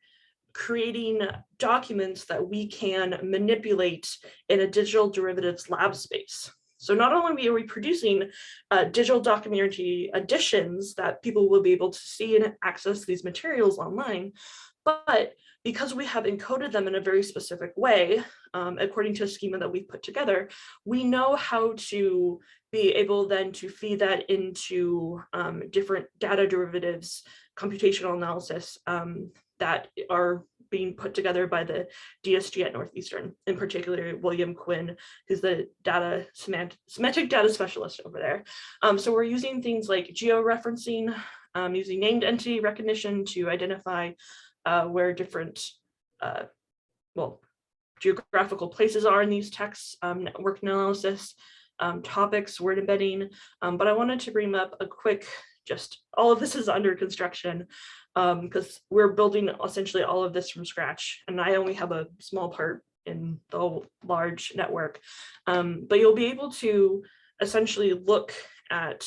creating documents that we can manipulate in a digital derivatives lab space. So not only are we producing digital documentary editions that people will be able to see and access these materials online, but because we have encoded them in a very specific way, according to a schema that we've put together, we know how to be able then to feed that into different data derivatives, computational analysis that are being put together by the DSG at Northeastern, in particular William Quinn, who's the semantic data specialist over there. So we're using things like georeferencing, using named entity recognition to identify where different geographical places are in these texts, network analysis, topics, word embedding. But I wanted to bring up a quick, all of this is under construction, because we're building essentially all of this from scratch, and I only have a small part in the large network. But you'll be able to essentially look at,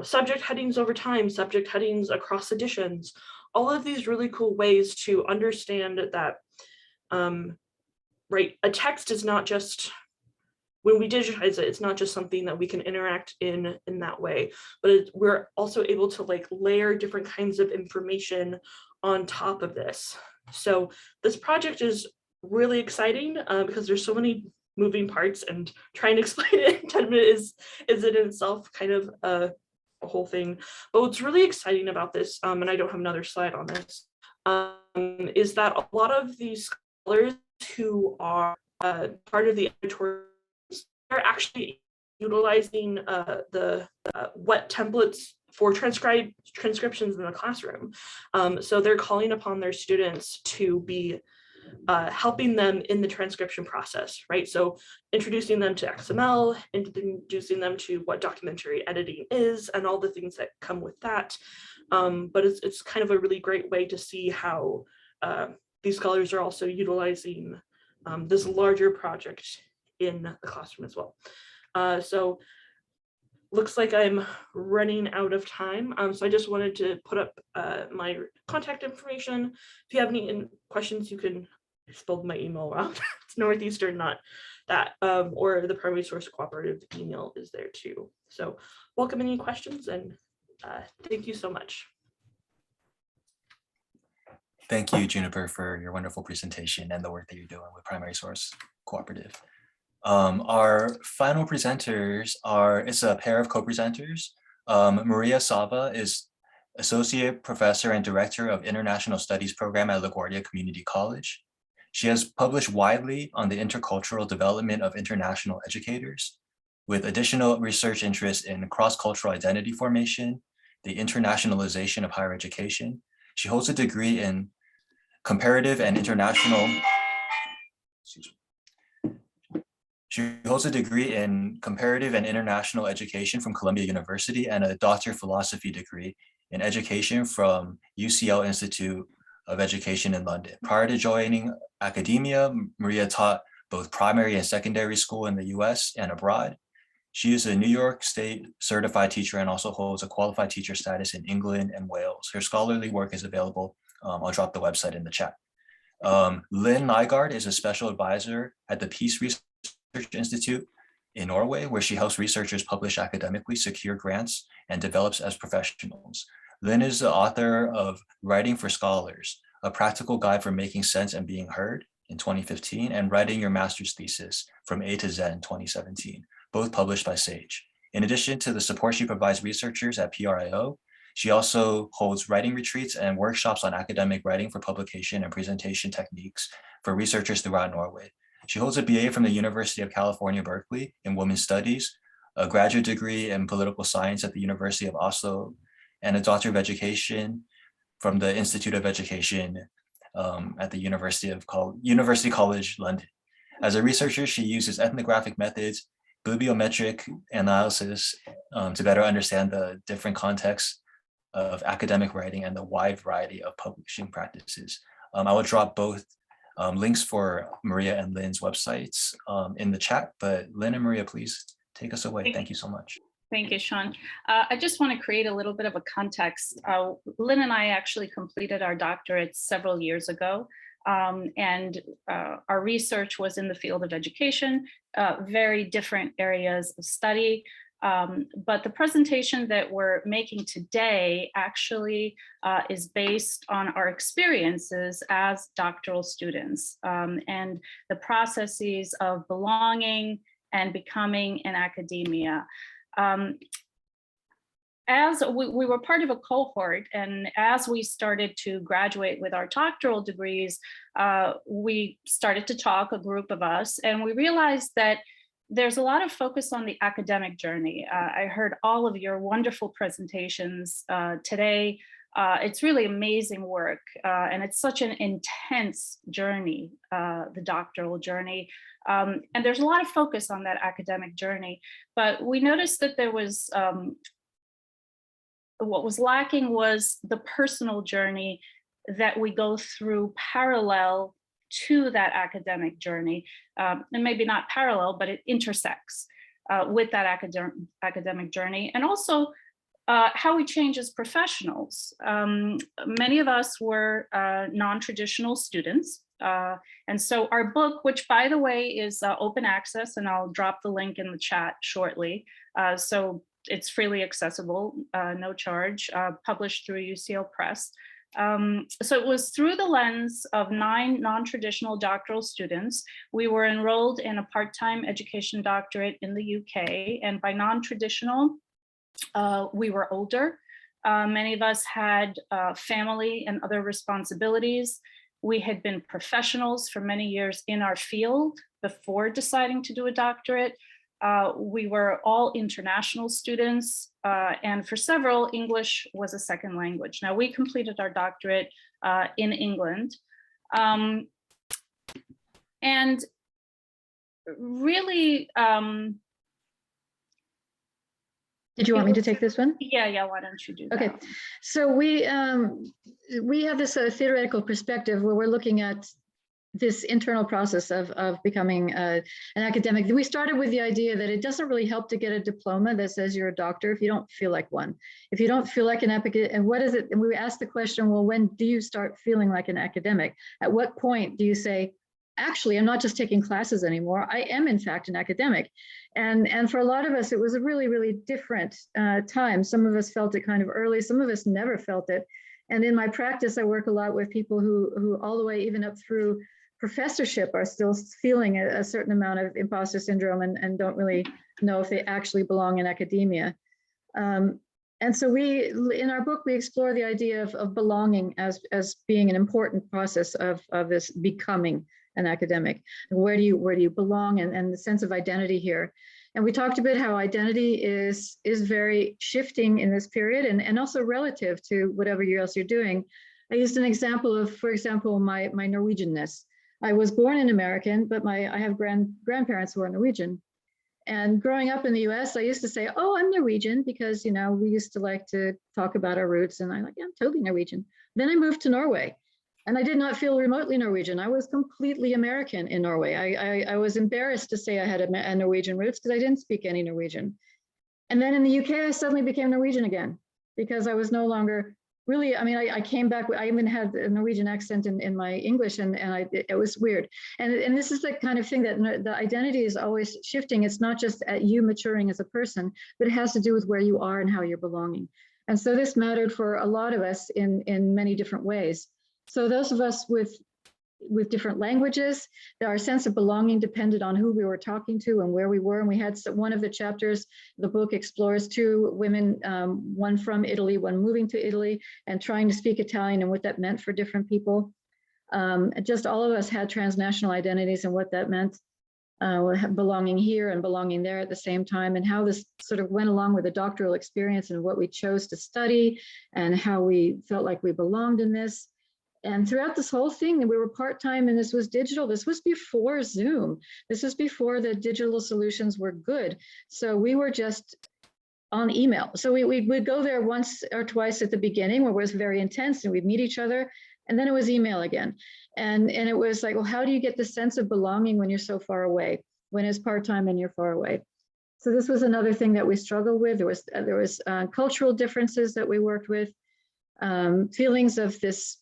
subject headings over time, subject headings across editions, all of these really cool ways to understand that, a text is not just, when we digitize it, it's not just something that we can interact in that way, but we're also able to layer different kinds of information on top of this. So this project is really exciting because there's so many moving parts, and trying to explain it in 10 minutes is in itself kind of a whole thing. But what's really exciting about this, and I don't have another slide on this, is that a lot of these scholars who are part of the editorial are actually utilizing the wet templates for transcriptions in the classroom. So they're calling upon their students to be helping them in the transcription process, right? So introducing them to XML, introducing them to what documentary editing is and all the things that come with that. But it's kind of a really great way to see how these scholars are also utilizing this larger project in the classroom as well. So looks like I'm running out of time. So I just wanted to put up my contact information. If you have any questions, you can spell my email around. It's Northeastern, not that, or the primary source cooperative email is there too. So welcome any questions, and thank you so much. Thank you, Juniper, for your wonderful presentation and the work that you're doing with Primary Source Cooperative. Our final presenters it's a pair of co-presenters. Maria Sava is Associate Professor and Director of International Studies Program at LaGuardia Community College. She has published widely on the intercultural development of international educators, with additional research interests in cross-cultural identity formation, the internationalization of higher education. She holds a degree in comparative and international, She holds a degree in comparative and international education from Columbia University and a doctor of philosophy degree in education from UCL Institute of Education in London. Prior to joining academia, Maria taught both primary and secondary school in the US and abroad. She is a New York State certified teacher and also holds a qualified teacher status in England and Wales. Her scholarly work is available. I'll drop the website in the chat. Lynn Nygaard is a special advisor at the Peace Research Institute in Norway, where she helps researchers publish academically, secure grants, and develops as professionals. Lynn is the author of Writing for Scholars, a practical guide for making sense and being heard in 2015, and Writing Your Master's Thesis from A to Z in 2017, both published by Sage. In addition to the support she provides researchers at PRIO, she also holds writing retreats and workshops on academic writing for publication and presentation techniques for researchers throughout Norway. She holds a BA from the University of California, Berkeley in Women's Studies, a graduate degree in political science at the University of Oslo, and a Doctor of Education from the Institute of Education at the University College London. As a researcher, she uses ethnographic methods bibliometric analysis to better understand the different contexts of academic writing and the wide variety of publishing practices. I will drop both links for Maria and Lynn's websites in the chat, but Lynn and Maria, please take us away. Thank you so much. Thank you, Sean. I just want to create a little bit of a context. Lynn and I actually completed our doctorate several years ago, and our research was in the field of education, very different areas of study. But the presentation that we're making today actually is based on our experiences as doctoral students and the processes of belonging and becoming in academia. As we were part of a cohort, and as we started to graduate with our doctoral degrees, we started to talk, a group of us, and we realized that there's a lot of focus on the academic journey. I heard all of your wonderful presentations today. It's really amazing work, and it's such an intense journey, the doctoral journey. And there's a lot of focus on that academic journey, but we noticed that there was, what was lacking was the personal journey that we go through parallel to that academic journey, and maybe not parallel, but it intersects with that academic journey, and also how we change as professionals. Many of us were non-traditional students, and so our book, which by the way is open access, and I'll drop the link in the chat shortly, so it's freely accessible, no charge, published through UCL Press. So it was through the lens of 9 non-traditional doctoral students. We were enrolled in a part-time education doctorate in the UK, and by non-traditional, we were older. Many of us had family and other responsibilities. We had been professionals for many years in our field before deciding to do a doctorate. We were all international students, and for several, English was a second language. Now, we completed our doctorate in England. And really, did you want me to take this one? Yeah, why don't you do that? Okay, so we have this theoretical perspective where we're looking at this internal process of becoming an academic. We started with the idea that it doesn't really help to get a diploma that says you're a doctor if you don't feel like one. If you don't feel like an academic, and what is it? And we asked the question, well, when do you start feeling like an academic? At what point do you say, actually, I'm not just taking classes anymore, I am in fact an academic? And for a lot of us, it was a really, really different time. Some of us felt it kind of early, some of us never felt it. And in my practice, I work a lot with people who all the way even up through professorship are still feeling a certain amount of imposter syndrome and don't really know if they actually belong in academia. And so in our book, we explore the idea of belonging as being an important process of this becoming an academic. Where do you belong, and the sense of identity here. And we talked a bit how identity is very shifting in this period and also relative to whatever else you're doing. I used an example of, for example, my Norwegianness. I was born an American, but I have grandparents who are Norwegian. And growing up in the US, I used to say, oh, I'm Norwegian, because, you know, we used to like to talk about our roots. And I'm like, yeah, I'm totally Norwegian. Then I moved to Norway, and I did not feel remotely Norwegian. I was completely American in Norway. I was embarrassed to say I had a Norwegian roots because I didn't speak any Norwegian. And then in the UK, I suddenly became Norwegian again, because I was no longer really, I mean, I came back, I even had a Norwegian accent in my English, and it was weird. And this is the kind of thing that the identity is always shifting. It's not just at you maturing as a person, but it has to do with where you are and how you're belonging. And so this mattered for a lot of us in many different ways. So those of us with different languages, our sense of belonging depended on who we were talking to and where we were. And we had one of the chapters, the book explores 2 women, one from Italy, one moving to Italy, and trying to speak Italian and what that meant for different people. Just all of us had transnational identities and what that meant, belonging here and belonging there at the same time, and how this sort of went along with the doctoral experience and what we chose to study and how we felt like we belonged in this. And throughout this whole thing, we were part-time and this was digital. This was before Zoom. This was before the digital solutions were good. So we were just on email. So we would go there once or twice at the beginning where it was very intense and we'd meet each other. And then it was email again. And it was like, well, how do you get the sense of belonging when you're so far away, when it's part-time and you're far away? So this was another thing that we struggled with. There was cultural differences that we worked with, feelings of this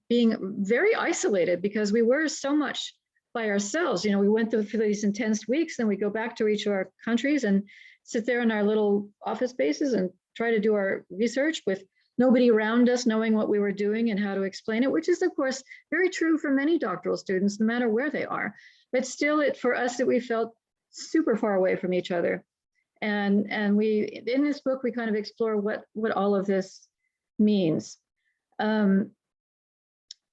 being very isolated because we were so much by ourselves. You know, we went through these intense weeks, then we go back to each of our countries and sit there in our little office spaces and try to do our research with nobody around us knowing what we were doing and how to explain it, which is of course very true for many doctoral students, no matter where they are. But still, for us, that we felt super far away from each other. And we, in this book, we kind of explore what all of this means.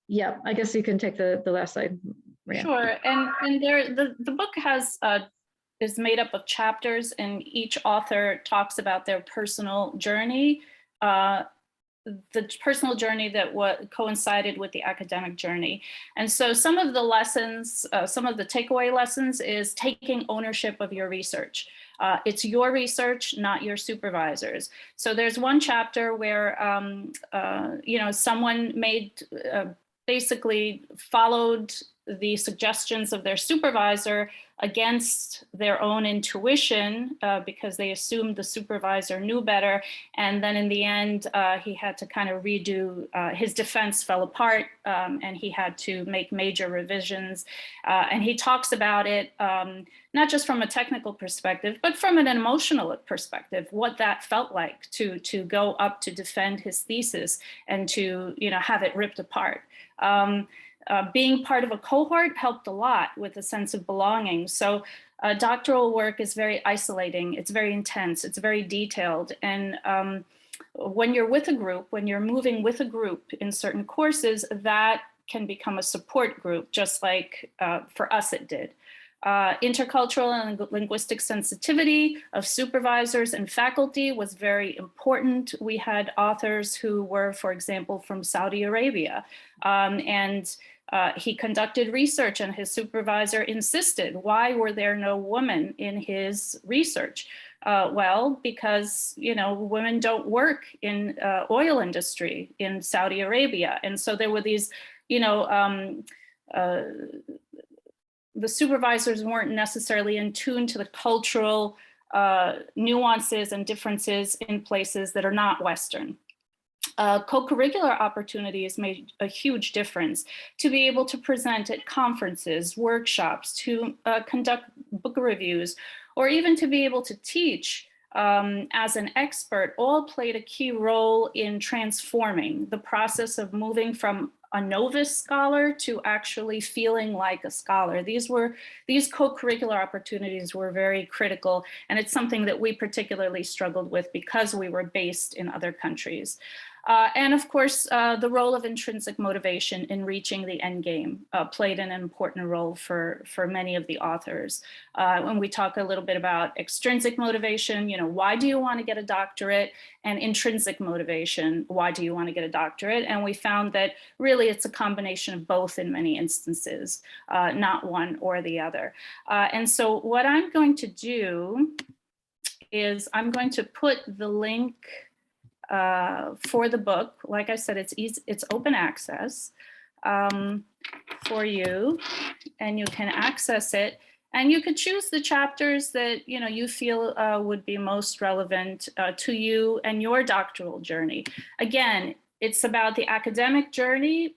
Yeah, I guess you can take the last slide, Maria. Sure, and there the book has is made up of chapters, and each author talks about their personal journey, the personal journey that coincided with the academic journey. And so some of the lessons, some of the takeaway lessons is taking ownership of your research. It's your research, not your supervisors. So there's one chapter where, you know, someone basically followed the suggestions of their supervisor against their own intuition because they assumed the supervisor knew better. And then in the end, he had to kind of redo, his defense fell apart and he had to make major revisions. And he talks about it, not just from a technical perspective, but from an emotional perspective, what that felt like to go up to defend his thesis and to, you know, have it ripped apart. Being part of a cohort helped a lot with a sense of belonging. So doctoral work is very isolating, it's very intense, it's very detailed. And when you're with a group, when you're moving with a group in certain courses, that can become a support group, just like for us it did. Intercultural and linguistic sensitivity of supervisors and faculty was very important. We had authors who were, for example, from Saudi Arabia, and he conducted research and his supervisor insisted, why were there no women in his research? Well, because, you know, women don't work in oil industry in Saudi Arabia. And so there were these, you know, the supervisors weren't necessarily in tune to the cultural nuances and differences in places that are not Western. Co-curricular opportunities made a huge difference to be able to present at conferences, workshops, to conduct book reviews, or even to be able to teach as an expert, all played a key role in transforming the process of moving from a novice scholar to actually feeling like a scholar. These co-curricular opportunities were very critical, and it's something that we particularly struggled with because we were based in other countries. And of course, the role of intrinsic motivation in reaching the end game played an important role for many of the authors. When we talk a little bit about extrinsic motivation, you know, why do you want to get a doctorate? And intrinsic motivation, why do you want to get a doctorate? And we found that really it's a combination of both in many instances, not one or the other. And so what I'm going to do is I'm going to put the link for the book. Like I said, it's open access for you, and you can access it. And you could choose the chapters that you feel would be most relevant to you and your doctoral journey. Again, it's about the academic journey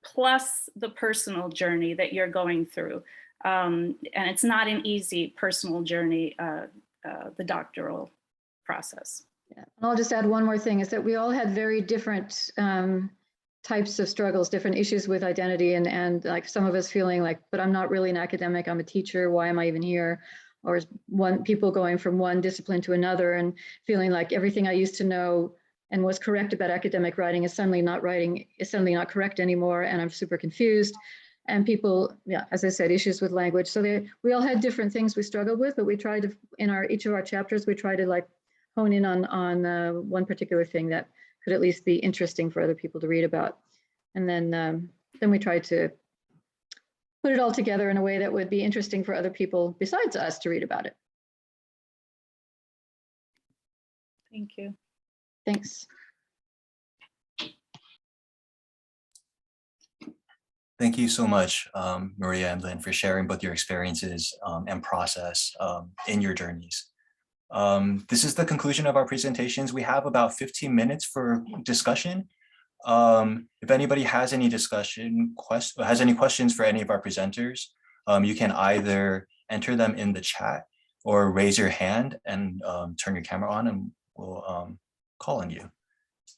plus the personal journey that you're going through. And it's not an easy personal journey, the doctoral process. Yeah. And I'll just add one more thing, is that we all had very different types of struggles, different issues with identity, and like some of us feeling like, but I'm not really an academic, I'm a teacher, why am I even here? Or people going from one discipline to another and feeling like everything I used to know and was correct about academic writing is suddenly not correct anymore, and I'm super confused. And people, yeah, as I said, issues with language. So we all had different things we struggled with, but we tried to, in each of our chapters, we tried to like hone in on one particular thing that could at least be interesting for other people to read about. And then we tried to put it all together in a way that would be interesting for other people besides us to read about it. Thank you. Thanks. Thank you so much, Maria and Lynn, for sharing both your experiences and process in your journeys. This is the conclusion of our presentations. We have about 15 minutes for discussion. If anybody has any has any questions for any of our presenters, you can either enter them in the chat or raise your hand and turn your camera on, and we'll call on you.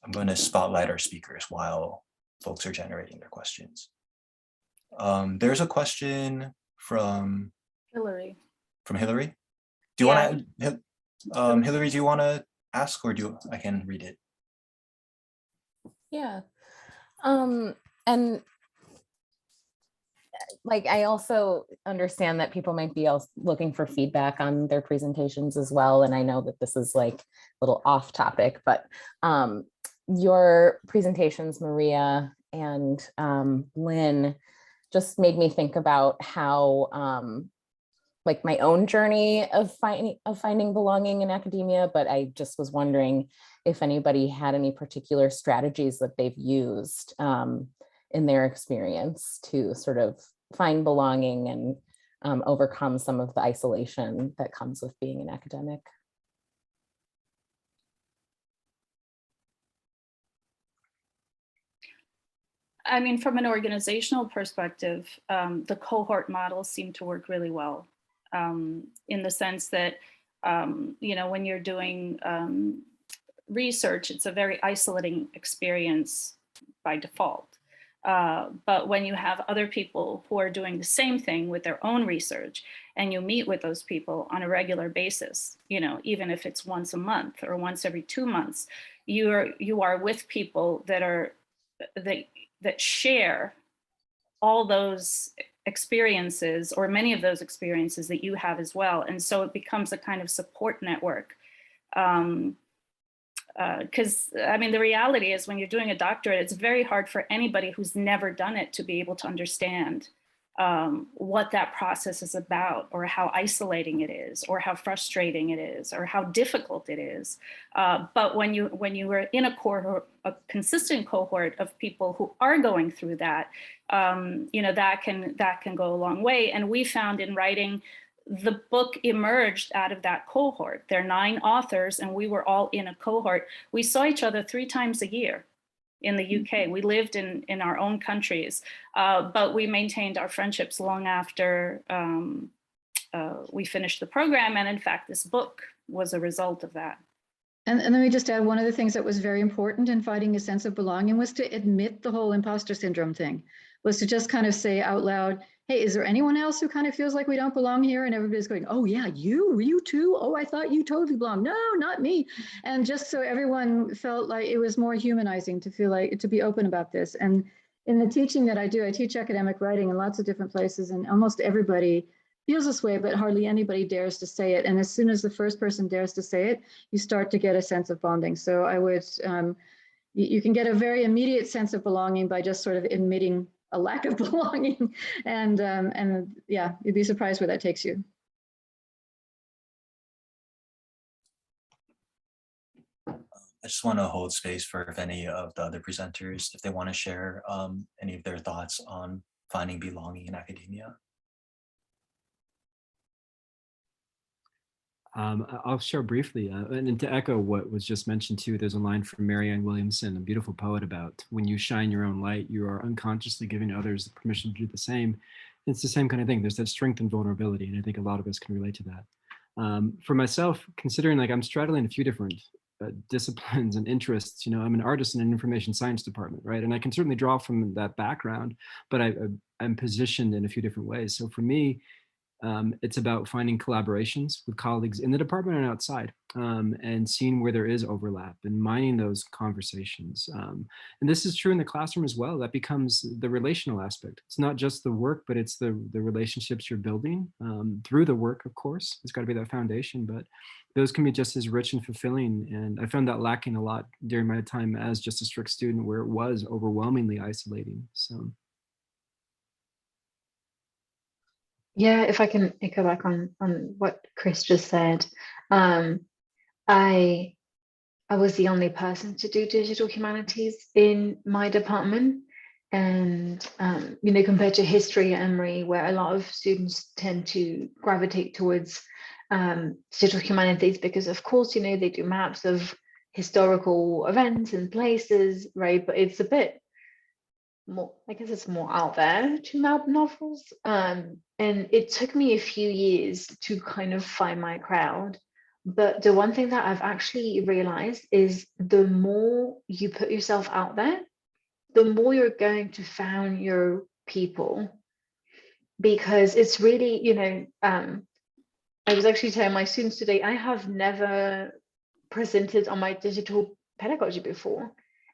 I'm going to spotlight our speakers while folks are generating their questions. There's a question from Hillary. Hillary. Do you want to, Hillary, do you want to ask, or I can read it? Yeah. And like, I also understand that people might be looking for feedback on their presentations as well. And I know that this is like a little off topic, but your presentations, Maria and Lynn, just made me think about how like my own journey of finding belonging in academia, but I just was wondering if anybody had any particular strategies that they've used in their experience to sort of find belonging and overcome some of the isolation that comes with being an academic. I mean, from an organizational perspective, the cohort models seem to work really well in the sense that, you know, when you're doing research, it's a very isolating experience by default. But when you have other people who are doing the same thing with their own research, and you meet with those people on a regular basis, you know, even if it's once a month or once every 2 months, you are with people that share all those experiences, or many of those experiences that you have as well. And so it becomes a kind of support network. Because I mean, the reality is when you're doing a doctorate, it's very hard for anybody who's never done it to be able to understand what that process is about, or how isolating it is, or how frustrating it is, or how difficult it is. But when you are in a consistent cohort of people who are going through that, you know, that can go a long way. And we found in writing, the book emerged out of that cohort. There are 9 authors, and we were all in a cohort. We saw each other 3 times a year. In the UK, we lived in our own countries, but we maintained our friendships long after we finished the program. And in fact, this book was a result of that. And let me just add, one of the things that was very important in finding a sense of belonging was to admit the whole imposter syndrome thing, was to just kind of say out loud, hey, is there anyone else who kind of feels like we don't belong here? And everybody's going, oh yeah, you too? Oh, I thought you totally belong. No, not me. And just so everyone felt like it was more humanizing to feel like, to be open about this. And in the teaching that I do, I teach academic writing in lots of different places, and almost everybody feels this way, but hardly anybody dares to say it. And as soon as the first person dares to say it, you start to get a sense of bonding. So I would, you can get a very immediate sense of belonging by just sort of admitting a lack of belonging, and yeah, you'd be surprised where that takes you. I just want to hold space for if any of the other presenters, if they want to share any of their thoughts on finding belonging in academia. I'll share briefly, and to echo what was just mentioned too, there's a line from Marianne Williamson, a beautiful poet, about when you shine your own light, you are unconsciously giving others the permission to do the same. It's the same kind of thing. There's that strength and vulnerability, and I think a lot of us can relate to that. For myself, considering like I'm straddling a few different disciplines and interests, you know, I'm an artist in an information science department, right? And I can certainly draw from that background, but I'm positioned in a few different ways. So for me, It's about finding collaborations with colleagues in the department and outside, and seeing where there is overlap and mining those conversations. And this is true in the classroom as well. That becomes the relational aspect. It's not just the work, but it's the relationships you're building through the work, of course. It's got to be that foundation, but those can be just as rich and fulfilling. And I found that lacking a lot during my time as just a strict student, where it was overwhelmingly isolating. So. Yeah, if I can echo back on what Chris just said, I was the only person to do digital humanities in my department, and you know, compared to history at Emory, where a lot of students tend to gravitate towards digital humanities because, of course, you know, they do maps of historical events and places, right? But it's a bit more, I guess it's more out there to map novels. And it took me a few years to kind of find my crowd. But the one thing that I've actually realized is the more you put yourself out there, the more you're going to find your people. Because it's really, you know, I was actually telling my students today, I have never presented on my digital pedagogy before.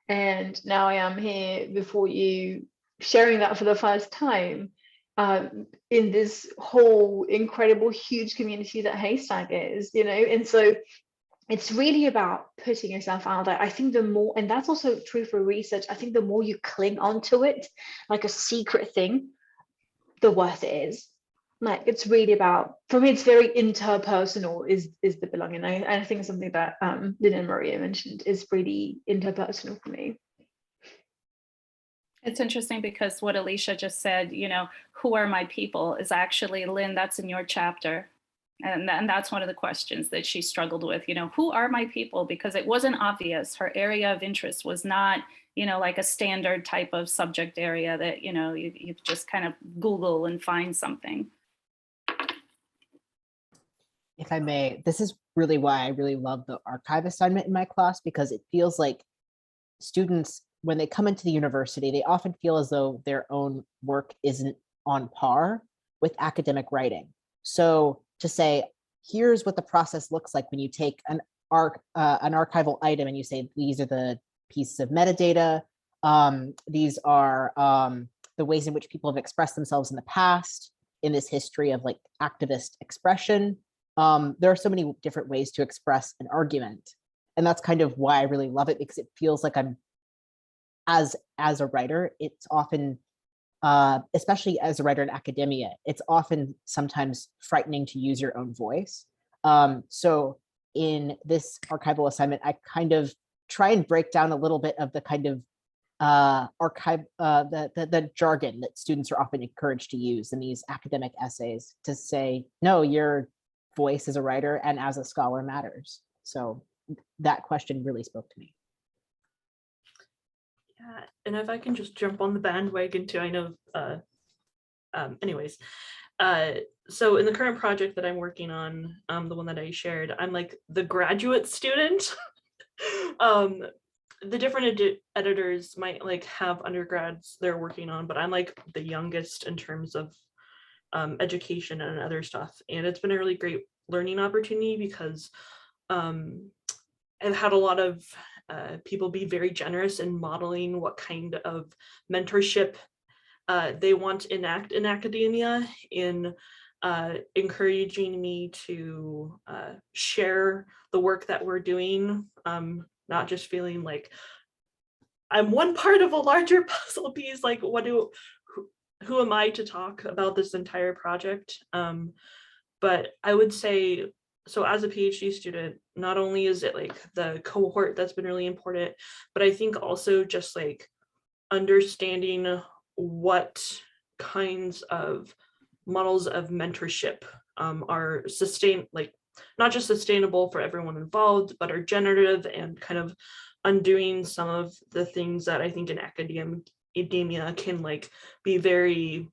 And now I am here before you sharing that for the first time in this whole incredible, huge community that HASTAC is, you know. And so it's really about putting yourself out there. I think the more, and that's also true for research, I think the more you cling onto it like a secret thing, the worse it is. Like, it's really about, for me, it's very interpersonal is the belonging. I think it's something that Lynn and Maria mentioned is really interpersonal for me. It's interesting because what Alicia just said, you know, who are my people, is actually, Lynn, that's in your chapter. And that's one of the questions that she struggled with, you know, who are my people? Because it wasn't obvious. Her area of interest was not, you know, like a standard type of subject area that, you know, you just kind of Google and find something. If I may, this is really why I really love the archive assignment in my class, because it feels like students, when they come into the university, they often feel as though their own work isn't on par with academic writing. So to say, here's what the process looks like when you take an archival item and you say, these are the pieces of metadata, these are the ways in which people have expressed themselves in the past, in this history of like activist expression. There are so many different ways to express an argument. And that's kind of why I really love it, because it feels like I'm, as a writer, it's often, especially as a writer in academia, it's often sometimes frightening to use your own voice. So in this archival assignment, I kind of try and break down a little bit of the kind of the jargon that students are often encouraged to use in these academic essays to say, no, your voice as a writer and as a scholar matters. So that question really spoke to me. Yeah, and if I can just jump on the bandwagon too, I know, anyways, so in the current project that I'm working on, the one that I shared, I'm like the graduate student. The different editors might like have undergrads they're working on, but I'm like the youngest in terms of education and other stuff. And it's been a really great learning opportunity because I've had a lot of people be very generous in modeling what kind of mentorship they want to enact in academia, in encouraging me to share the work that we're doing, not just feeling like I'm one part of a larger puzzle piece, like who am I to talk about this entire project? But I would say, so as a PhD student, not only is it like the cohort that's been really important, but I think also just like understanding what kinds of models of mentorship are like not just sustainable for everyone involved, but are generative and kind of undoing some of the things that I think in academia can like be very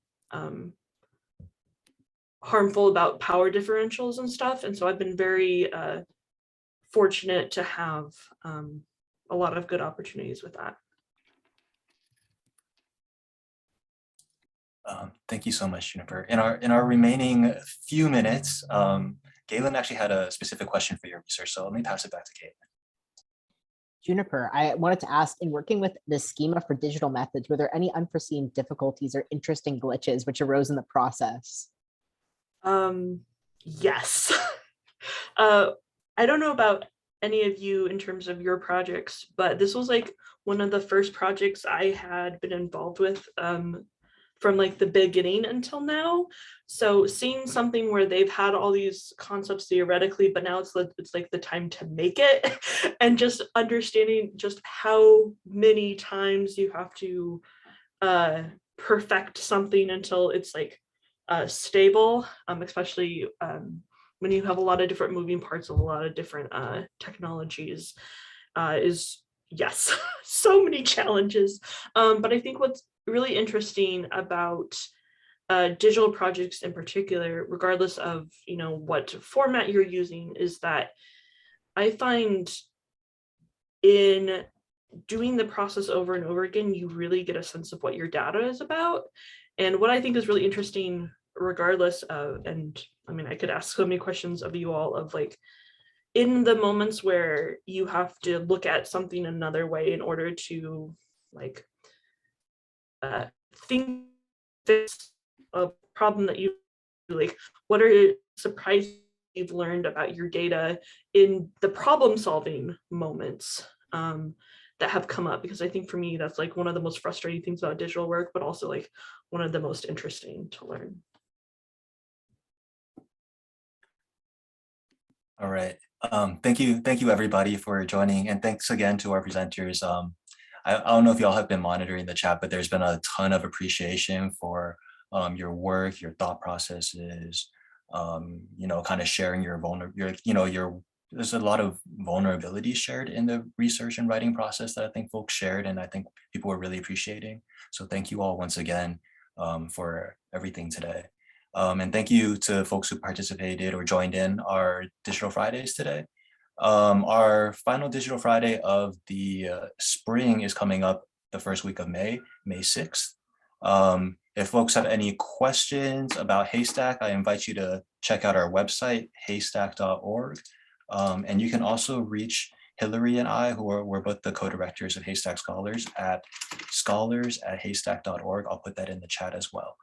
harmful about power differentials and stuff. And so I've been very fortunate to have a lot of good opportunities with that. Thank you so much, Juniper. In our remaining few minutes, Galen actually had a specific question for your research, so let me pass it back to Galen. Juniper, I wanted to ask, in working with the schema for digital methods, were there any unforeseen difficulties or interesting glitches which arose in the process? Yes. I don't know about any of you in terms of your projects, but this was like one of the first projects I had been involved with from like the beginning until now. So seeing something where they've had all these concepts theoretically, but now it's like the time to make it, and just understanding just how many times you have to perfect something until it's like stable, especially when you have a lot of different moving parts of a lot of different technologies, is, yes, so many challenges. But I think what's really interesting about digital projects in particular, regardless of what format you're using, is that I find in doing the process over and over again, you really get a sense of what your data is about. And what I think is really interesting, regardless of, and I mean, I could ask so many questions of you all, of like, in the moments where you have to look at something another way in order to like think fix a problem that you like, what are surprises you've learned about your data in the problem solving moments that have come up? Because I think for me, that's like one of the most frustrating things about digital work, but also like one of the most interesting to learn. All right. Thank you everybody for joining, and thanks again to our presenters. I don't know if y'all have been monitoring the chat, but there's been a ton of appreciation for your work, your thought processes, kind of sharing your there's a lot of vulnerability shared in the research and writing process that I think folks shared, and I think people were really appreciating. So thank you all once again for everything today. And thank you to folks who participated or joined in our Digital Fridays today. Our final Digital Friday of the spring is coming up the first week of May 6th. If folks have any questions about HASTAC, I invite you to check out our website, hastac.org. And you can also reach Hillary and I, we're both the co-directors of HASTAC Scholars, at scholars@hastac.org. I'll put that in the chat as well.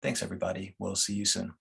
Thanks, everybody. We'll see you soon.